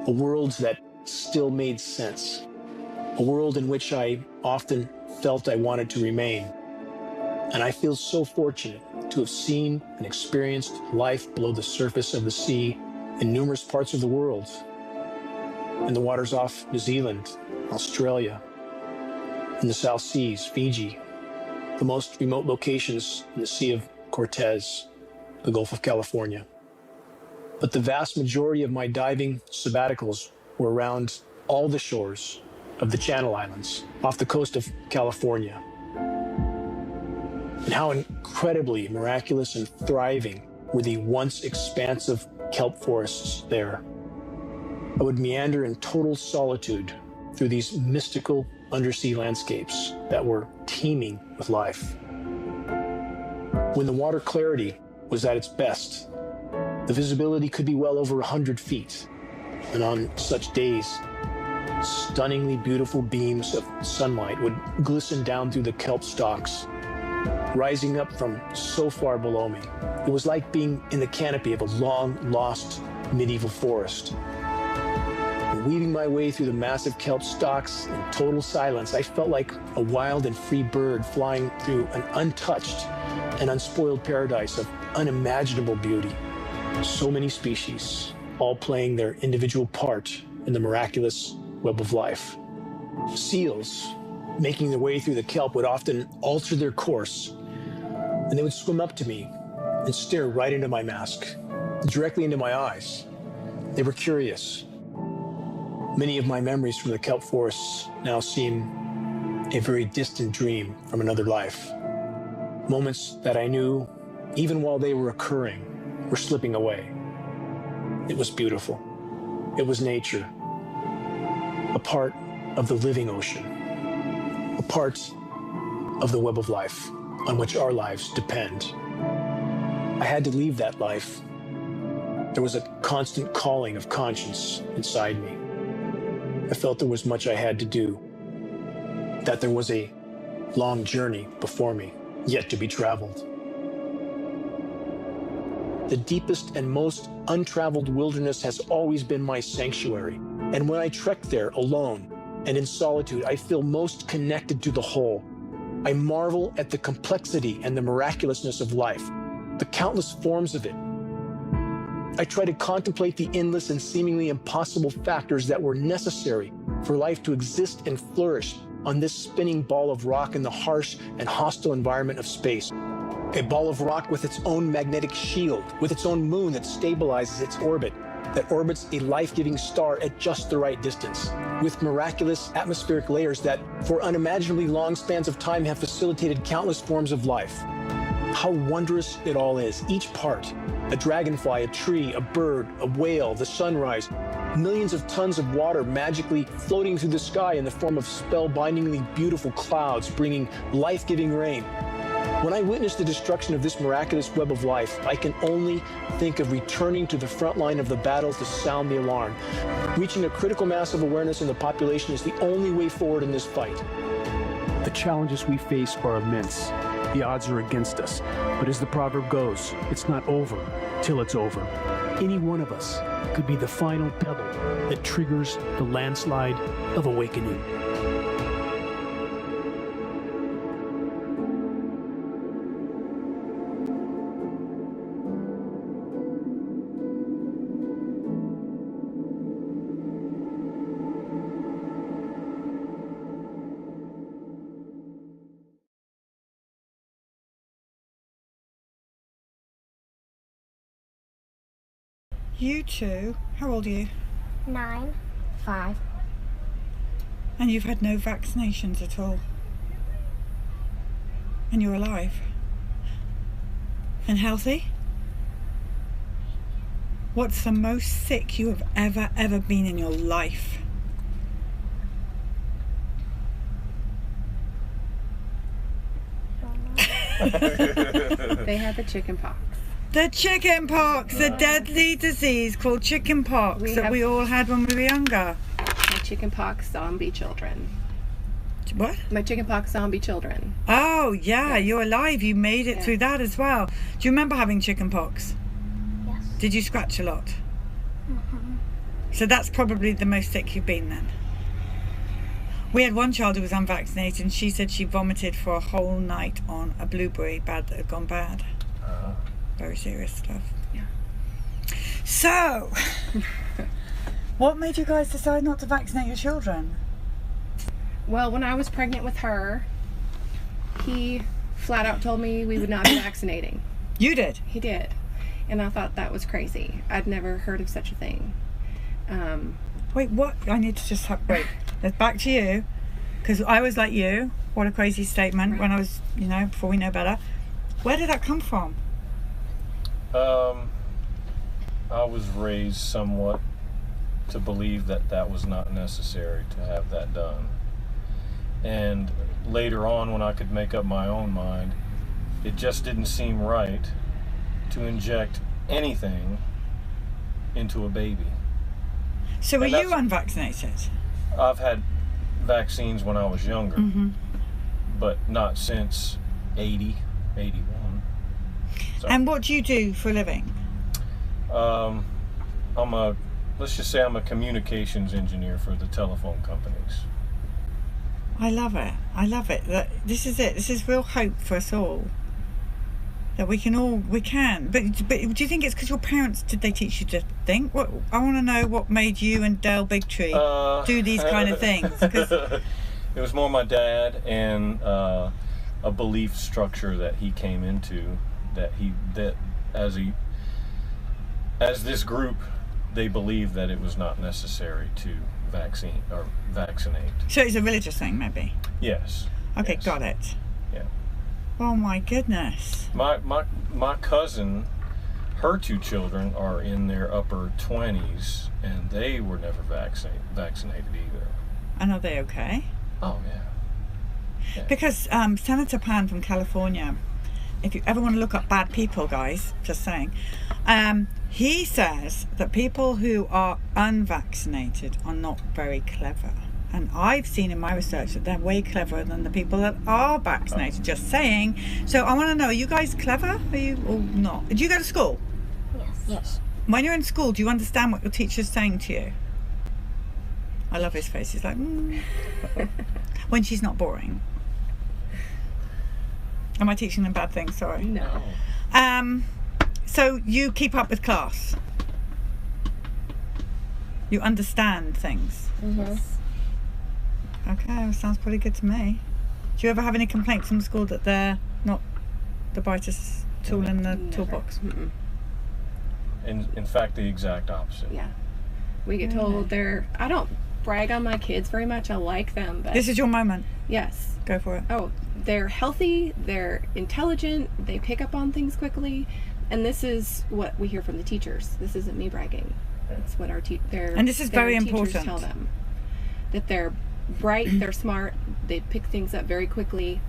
a world that still made sense, a world in which I often felt I wanted to remain. And I feel so fortunate to have seen and experienced life below the surface of the sea in numerous parts of the world, in the waters off New Zealand, Australia, in the South Seas, Fiji, the most remote locations in the Sea of Cortez, the Gulf of California. But the vast majority of my diving sabbaticals were around all the shores of the Channel Islands, off the coast of California. And how incredibly miraculous and thriving were the once expansive kelp forests there. I would meander in total solitude through these mystical undersea landscapes that were teeming with life. When the water clarity was at its best, the visibility could be well over 100 feet. And on such days, stunningly beautiful beams of sunlight would glisten down through the kelp stalks, rising up from so far below me. It was like being in the canopy of a long-lost medieval forest. Weaving my way through the massive kelp stalks in total silence, I felt like a wild and free bird flying through an untouched and unspoiled paradise of unimaginable beauty. So many species, all playing their individual part in the miraculous web of life. Seals, making their way through the kelp, would often alter their course, and they would swim up to me and stare right into my mask, directly into my eyes. They were curious. Many of my memories from the kelp forests now seem a very distant dream from another life. Moments that I knew, even while they were occurring, were slipping away. It was beautiful. It was nature, a part of the living ocean, a part of the web of life on which our lives depend. I had to leave that life. There was a constant calling of conscience inside me. I felt there was much I had to do, that there was a long journey before me, yet to be traveled. The deepest and most untraveled wilderness has always been my sanctuary, and when I trek there alone and in solitude, I feel most connected to the whole. I marvel at the complexity and the miraculousness of life, the countless forms of it. I try to contemplate the endless and seemingly impossible factors that were necessary for life to exist and flourish on this spinning ball of rock in the harsh and hostile environment of space. A ball of rock with its own magnetic shield, with its own moon that stabilizes its orbit, that orbits a life-giving star at just the right distance, with miraculous atmospheric layers that, for unimaginably long spans of time, have facilitated countless forms of life. How wondrous it all is, each part. A dragonfly, a tree, a bird, a whale, the sunrise, millions of tons of water magically floating through the sky in the form of spellbindingly beautiful clouds, bringing life-giving rain. When I witness the destruction of this miraculous web of life, I can only think of returning to the front line of the battle to sound the alarm. Reaching a critical mass of awareness in the population is the only way forward in this fight. The challenges we face are immense. The odds are against us. But as the proverb goes, it's not over till it's over. Any one of us could be the final pebble that triggers the landslide of awakening. You two, how old are you? 9, 5. And you've had no vaccinations at all. And you're alive. And healthy? What's the most sick you have ever been in your life? They had the chicken pox. The chicken pox, the deadly disease called chicken pox that we all had when we were younger. My chicken pox zombie children. What? My chicken pox zombie children. Oh, yeah, you're alive. You made it through that as well. Do you remember having chicken pox? Yes. Did you scratch a lot? Mm-hmm. So that's probably the most sick you've been then. We had one child who was unvaccinated and she said she vomited for a whole night on a blueberry that had gone bad. Very serious stuff. Yeah. So, what made you guys decide not to vaccinate your children? Well, when I was pregnant with her, he flat out told me we would not be vaccinating. You did? He did. And I thought that was crazy. I'd never heard of such a thing. Wait, what? I need to just wait. Let's back to you. Because I was like you. What a crazy statement when I was, before we know better. Where did that come from? I was raised somewhat to believe that that was not necessary to have that done. And later on, when I could make up my own mind, it just didn't seem right to inject anything into a baby. So were you unvaccinated? I've had vaccines when I was younger, but not since 80, 81. So, and what do you do for a living? let's just say I'm a communications engineer for the telephone companies. I love it. I love it. This is it. This is real hope for us all. That we can. But do you think it's because your parents, did they teach you to think? What I want to know, what made you and Dale Bigtree do these kind of things? 'Cause it was more my dad and a belief structure that he came into, that as this group, they believed that it was not necessary to vaccinate. So it's a religious thing, maybe? Yes. Okay, yes. got it. Yeah. Oh my goodness. My cousin, her two children are in their upper 20s, and they were never vaccinated either. And are they okay? Oh, yeah. Because Senator Pan from California, if you ever want to look up bad people, guys, just saying, he says that people who are unvaccinated are not very clever. And I've seen in my research that they're way cleverer than the people that are vaccinated, just saying. So I want to know, are you guys clever? Are you or not? Do you go to school? Yes. When you're in school, do you understand what your teacher's saying to you? I love his face. He's like, when she's not boring. Am I teaching them bad things? Sorry. No. So you keep up with class. You understand things. Yes. Okay, well, sounds pretty good to me. Do you ever have any complaints from the school that they're not the brightest tool in the toolbox? Mm-mm. In fact, the exact opposite. Yeah. We get told I don't brag on my kids very much. I like them, but This is your moment. yes. Go for it. Oh, they're healthy, they're intelligent, they pick up on things quickly, and this is what we hear from the teachers. This isn't me bragging. It's what our And this is their very teachers important. tell them, that they're bright, they're smart, they pick things up very quickly.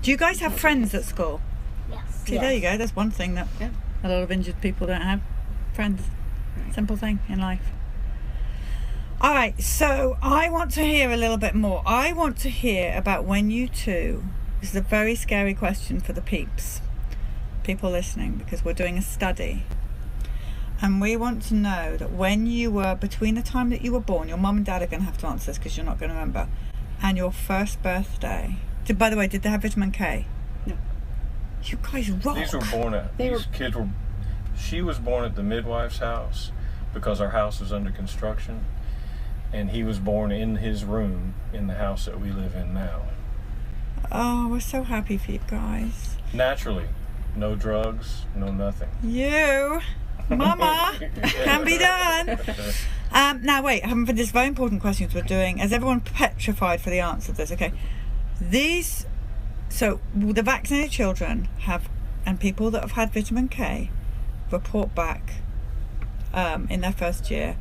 Do you guys have friends at school? Yes. See, there you go. That's one thing that a lot of injured people don't have. Friends. Right. Simple thing in life. All right, so I want to hear a little bit more. I want to hear about when you two, this is a very scary question for the people listening, because we're doing a study. And we want to know that when you were, between the time that you were born, your mum and dad are going to have to answer this because you're not going to remember, and your first birthday. By the way, did they have vitamin K? No. You guys rock. These were born at, kids were, she was born at the midwife's house because our house was under construction. And he was born in his room in the house that we live in now. Oh, we're so happy for you guys. Naturally. No drugs, no nothing. You, Mama, can be done. Now wait, for this very important questions we're doing, is everyone petrified for the answer to this? Okay. So the vaccinated children have, and people that have had vitamin K, report back in their first year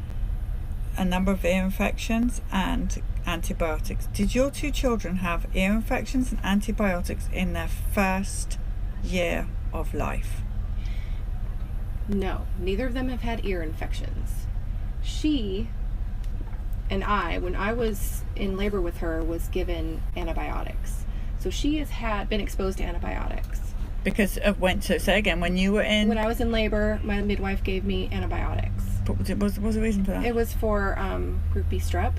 a number of ear infections and antibiotics. Did your two children have ear infections and antibiotics in their first year of life? No, neither of them have had ear infections. She and I, when I was in labor with her, was given antibiotics. So she has been exposed to antibiotics. Because of when, so say again, when you were in... When I was in labor, my midwife gave me antibiotics. What was the reason for that? It was for group B strep.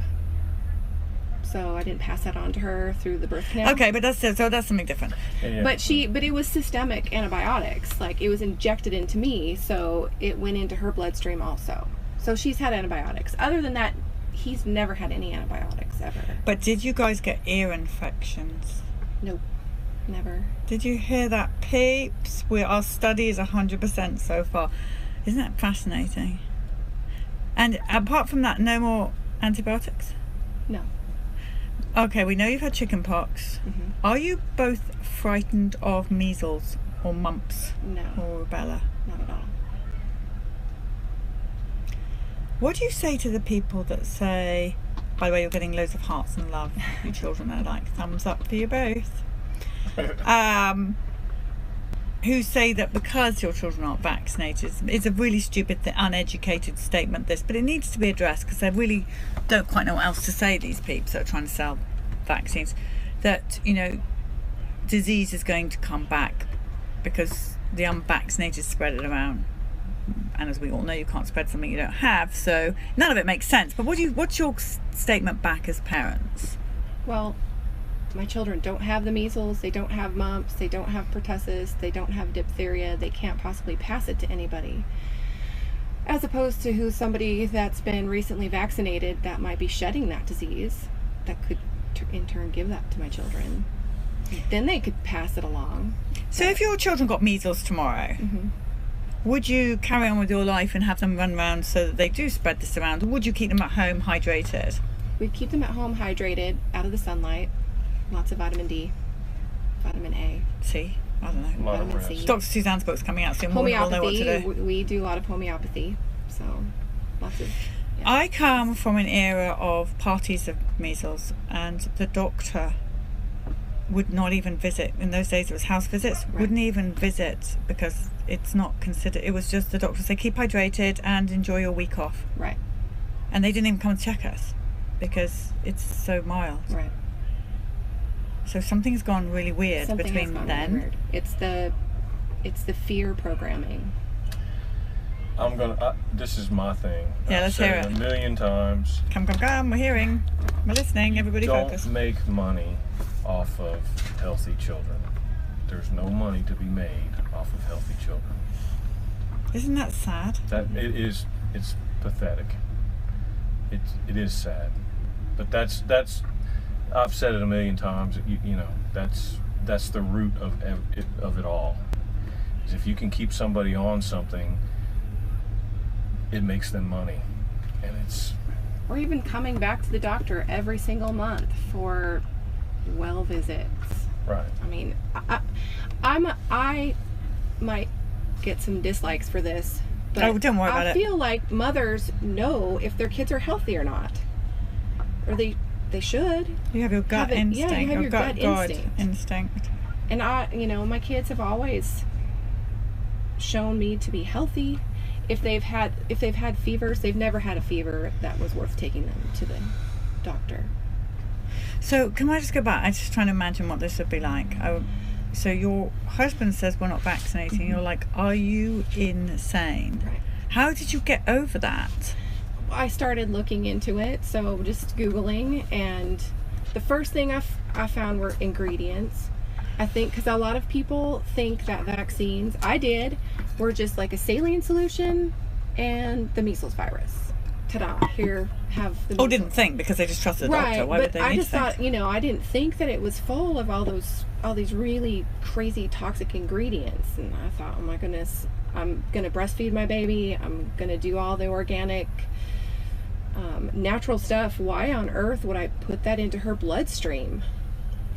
So I didn't pass that on to her through the birth canal. Okay, but that's something different. Yeah. But it was systemic antibiotics. Like, it was injected into me, so it went into her bloodstream also. So she's had antibiotics. Other than that, he's never had any antibiotics ever. But did you guys get ear infections? Nope, never. Did you hear that, peeps? Our study is 100% so far. Isn't that fascinating? And apart from that, no more antibiotics? No. Okay, we know you've had chicken pox. Mm-hmm. Are you both frightened of measles or mumps? No. Or rubella? Not at all. What do you say to the people that say, by the way, you're getting loads of hearts and love, your children are like, thumbs up for you both, who say that because your children aren't vaccinated, it's a really stupid, uneducated statement, this, but it needs to be addressed because they really don't quite know what else to say, these peeps that are trying to sell vaccines, that, disease is going to come back because the unvaccinated spread it around. And as we all know, you can't spread something you don't have, so none of it makes sense. But what's your statement back as parents? Well, my children don't have the measles, they don't have mumps, they don't have pertussis, they don't have diphtheria, they can't possibly pass it to anybody. As opposed to somebody that's been recently vaccinated that might be shedding that disease, that could in turn give that to my children. Then they could pass it along. So if your children got measles tomorrow, mm-hmm. would you carry on with your life and have them run around so that they do spread this around, or would you keep them at home hydrated? We'd keep them at home hydrated, out of the sunlight, lots of vitamin D, vitamin A. C? I don't know. Vitamin C. Dr. Suzanne's book's coming out soon. We'll know what to do. We do a lot of homeopathy, so lots of... Yeah. I come from an era of parties of measles, and the doctor would not even visit. In those days it was house visits, right. Wouldn't even visit because it's not considered, it was just the doctor say keep hydrated and enjoy your week off. Right. And they didn't even come and check us because it's so mild. Right. So something's gone really weird between then. Really weird. It's the fear programming. This is my thing. Yeah, let's hear it. A million times. Come, we're hearing. We're listening, everybody focus. Don't make money off of healthy children. There's no money to be made off of healthy children. Isn't that sad? It's pathetic. It is sad. But that's I've said it a million times, that's the root of it all. Is if you can keep somebody on something, it makes them money. And it's... Or even coming back to the doctor every single month for well visits. Right. I mean, I might get some dislikes for this, but don't worry about it. I feel like mothers know if their kids are healthy or not. Or they should. You have your gut instinct. Yeah, you have your gut instinct. And my kids have always shown me to be healthy if they've had fevers, they've never had a fever that was worth taking them to the doctor. So can I just go back? I'm just trying to imagine what this would be like. So your husband says we're not vaccinating. You're like, are you insane? Right. How did you get over that? I started looking into it, so just Googling, and the first thing I found were ingredients. I think because a lot of people think that vaccines, I did, were just like a saline solution and the measles virus. Ta-da, here, have the measles. Oh, didn't think because they just trusted the doctor. Why would they I need just to thought, think? I didn't think that it was full of all these really crazy toxic ingredients. And I thought, oh my goodness, I'm going to breastfeed my baby. I'm going to do all the organic, natural stuff. Why on earth would I put that into her bloodstream?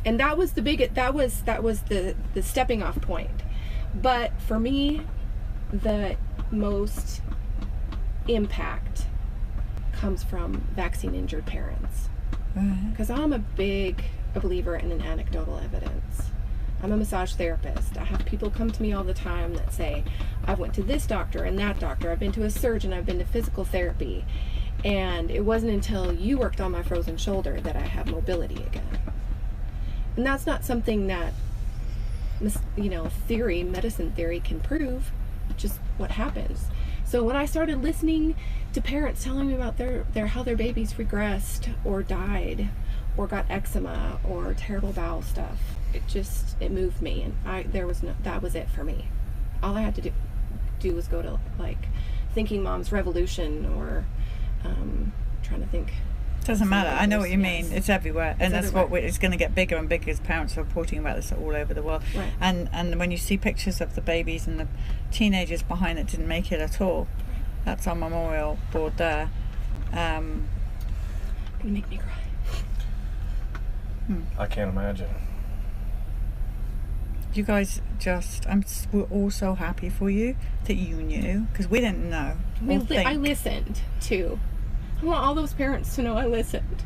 And that was the stepping off point. But for me, the most impact comes from vaccine injured parents, because I'm a believer in an anecdotal evidence. I'm a massage therapist. I have people come to me all the time that say, I've went to this doctor and that doctor, I've been to a surgeon, I've been to physical therapy, and it wasn't until you worked on my frozen shoulder that I have mobility again. And that's not something that medicine theory can prove, just what happens. So when I started listening to parents telling me about how their babies regressed or died or got eczema or terrible bowel stuff, it moved me, and that was it for me. All I had to do was go to like Thinking Moms Revolution or trying to think. Doesn't matter. I know what you mean. Yes. It's everywhere, and It's that's everywhere. it's going to get bigger and bigger as parents are reporting about this all over the world. Right. And when you see pictures of the babies and the teenagers behind that didn't make it at all, that's our memorial board there. Gonna make me cry. I can't imagine. You guys we're all so happy for you that you knew, because we didn't know. I listened too. I want all those parents to know I listened.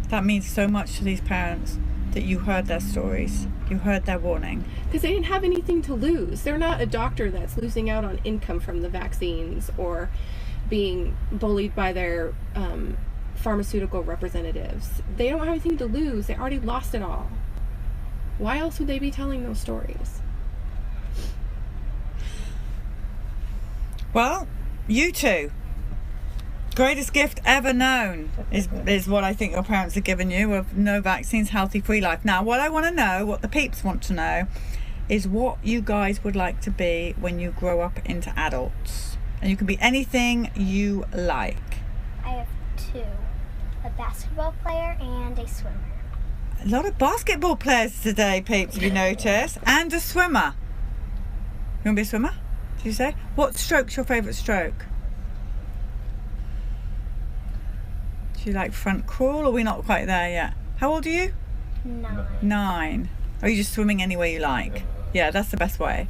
That means so much to these parents that you heard their stories, you heard their warning. Because they didn't have anything to lose. They're not a doctor that's losing out on income from the vaccines or being bullied by their pharmaceutical representatives. They don't have anything to lose. They already lost it all. Why else would they be telling those stories? Well, you two. Greatest gift ever known is what I think your parents have given you, of no vaccines, healthy, free life. Now, what I want to know, what the peeps want to know, is what you guys would like to be when you grow up into adults. And you can be anything you like. I have two. A basketball player and a swimmer. A lot of basketball players today, peeps, have you noticed? And a swimmer. You want to be a swimmer? Did you say? What stroke's your favourite stroke? Do you like front crawl, or are we not quite there yet? How old are you? 9. 9. Are you just swimming any way you like? Yeah, that's the best way.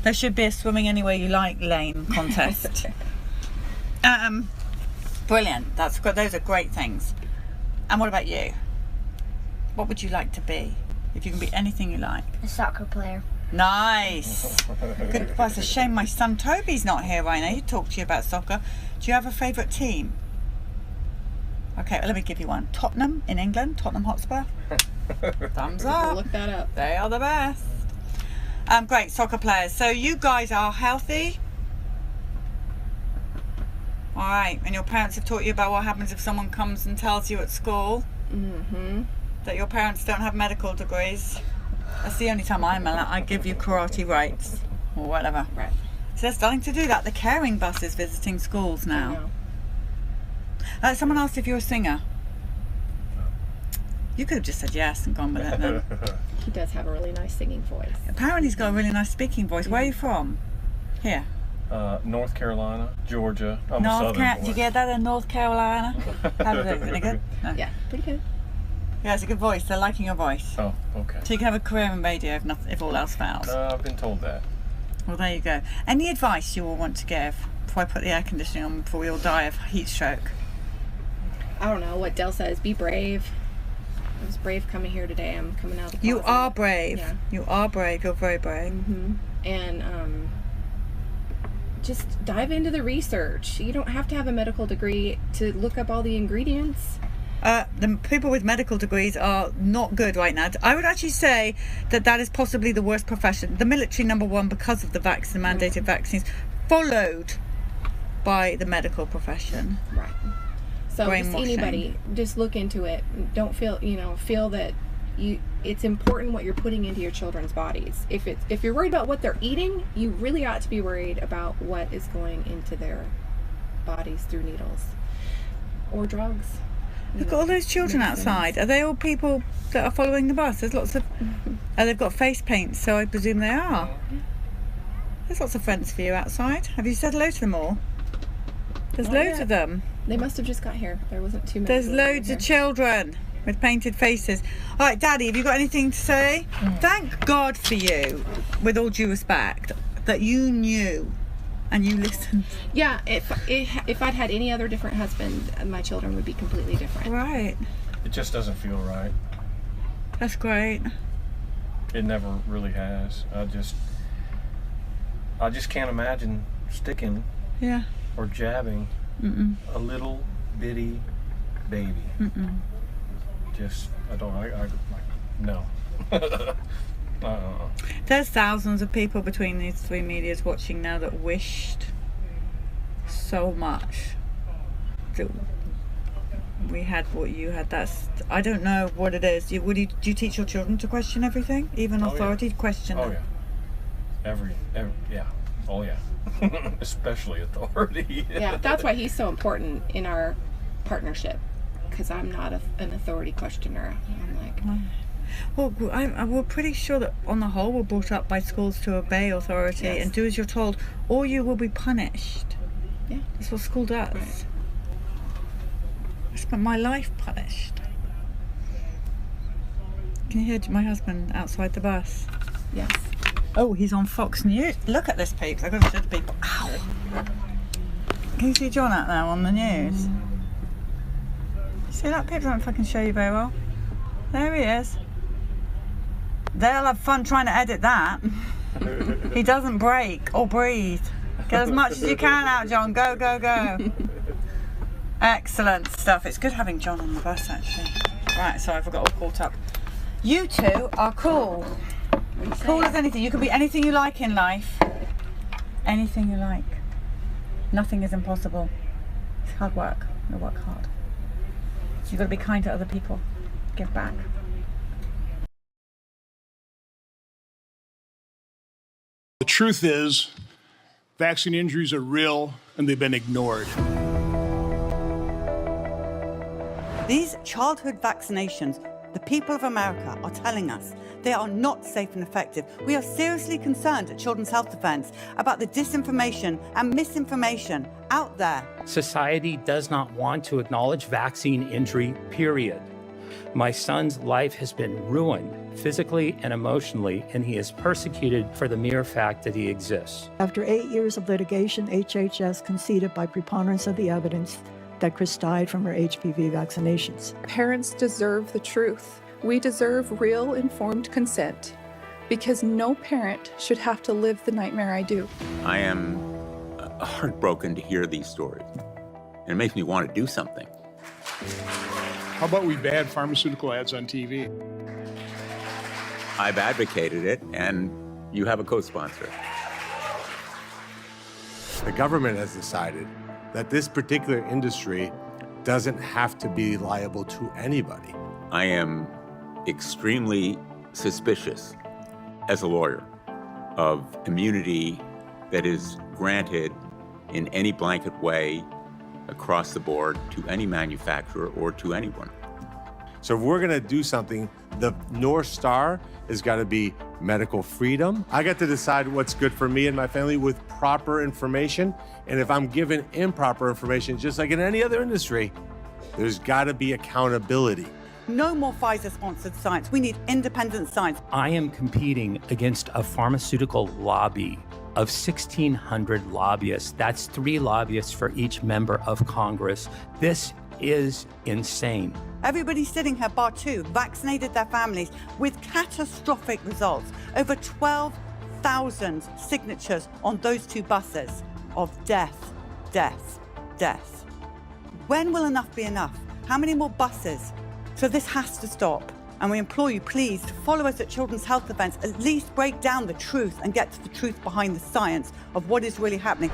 There should be a swimming any way you like lane contest. Brilliant. That's good. Those are great things. And what about you? What would you like to be if you can be anything you like? A soccer player. Nice. Good. Well, it's a shame my son Toby's not here right now. He'd talk to you about soccer. Do you have a favourite team? Okay, well, let me give you one. Tottenham in England, Tottenham Hotspur. Thumbs up. Look that up. They are the best. Great, soccer players. So you guys are healthy? All right, and your parents have taught you about what happens if someone comes and tells you at school that your parents don't have medical degrees. That's the only time I give you karate rights or whatever. Right. So they're starting to do that. The caring bus is visiting schools now. Someone asked if you're a singer. You could have just said yes and gone with it then. He does have a really nice singing voice. Apparently he's got a really nice speaking voice. Where are you from? Here. North Carolina, Georgia. I'm a Southern boy. Did you get that in North Carolina? How did it? Really good? No. Yeah, pretty good. Yeah, it's a good voice. They're liking your voice. Oh, okay. So you can have a career in radio if all else fails. I've been told that. Well, there you go. Any advice you all want to give before I put the air conditioning on, before we all die of heat stroke? I don't know what Dell says. Be brave. I was brave coming here today. I'm coming out of the closet. You are brave. Yeah. You are brave. You're very brave. And just dive into the research. You don't have to have a medical degree to look up all the ingredients. The people with medical degrees are not good right now. I would actually say that is possibly the worst profession. The military, number one, because of the mandated vaccines, followed by the medical profession. Right. So just anybody, just look into it. Don't feel that it's important what you're putting into your children's bodies. If you're worried about what they're eating, you really ought to be worried about what is going into their bodies through needles or drugs. Look at all those children outside. Are they all people that are following the bus? There's lots of... they've got face paint, so I presume they are. There's lots of friends for you outside. Have you said hello to them all? There's loads of them. They must have just got here. There wasn't too many. There's loads of children with painted faces. All right, Daddy, have you got anything to say? Thank God for you, with all due respect, that you knew and you listened. Yeah, if I'd had any other different husband, my children would be completely different. Right. It just doesn't feel right. That's great. It never really has. I just can't imagine sticking or jabbing a little bitty baby. No. There's thousands of people between these three medias watching now that wished so much that we had what you had. I don't know what it is. Do you teach your children to question everything, even authority? Question them? Every yeah. Oh yeah. Especially authority. Yeah, that's why he's so important in our partnership, because I'm not an authority questioner. I'm like... Well, we're pretty sure that on the whole we're brought up by schools to obey authority and do as you're told, or you will be punished. Yeah. That's what school does. Right. I spent my life punished. Can you hear my husband outside the bus? Yes. Oh, he's on Fox News. Look at this, peeps. I've got to show the people. Ow! Can you see John out there on the news? See that, peeps? I don't know if I can show you very well. There he is. They'll have fun trying to edit that. He doesn't break or breathe. Get as much as you can out, John. Go, go, go. Excellent stuff. It's good having John on the bus, actually. Right, sorry, I forgot all caught up. You two are cool. Cool as anything. You can be anything you like in life. Anything you like. Nothing is impossible. It's hard work. You work hard. So you've got to be kind to other people. Give back. The truth is, vaccine injuries are real and they've been ignored. These childhood vaccinations, the people of America are telling us they are not safe and effective. We are seriously concerned at Children's Health Defense about the disinformation and misinformation out there. Society does not want to acknowledge vaccine injury, period. My son's life has been ruined physically and emotionally, and he is persecuted for the mere fact that he exists. After 8 years of litigation, HHS conceded by preponderance of the evidence that Chris died from her HPV vaccinations. Parents deserve the truth. We deserve real informed consent, because no parent should have to live the nightmare I do. I am heartbroken to hear these stories. It makes me want to do something. How about we ban pharmaceutical ads on TV? I've advocated it, and you have a co-sponsor. The government has decided that this particular industry doesn't have to be liable to anybody. I am extremely suspicious, as a lawyer, of immunity that is granted in any blanket way across the board to any manufacturer or to anyone. So if we're going to do something, the North Star has got to be medical freedom. I got to decide what's good for me and my family with proper information. And if I'm given improper information, just like in any other industry, there's got to be accountability. No more Pfizer-sponsored science. We need independent science. I am competing against a pharmaceutical lobby of 1,600 lobbyists. That's 3 lobbyists for each member of Congress. This is insane. Everybody sitting here, bar 2, vaccinated their families with catastrophic results. Over 12,000 signatures on those 2 buses. of death, death, death. When will enough be enough? How many more buses? So this has to stop. And we implore you, please, to follow us at Children's Health events, at least break down the truth and get to the truth behind the science of what is really happening.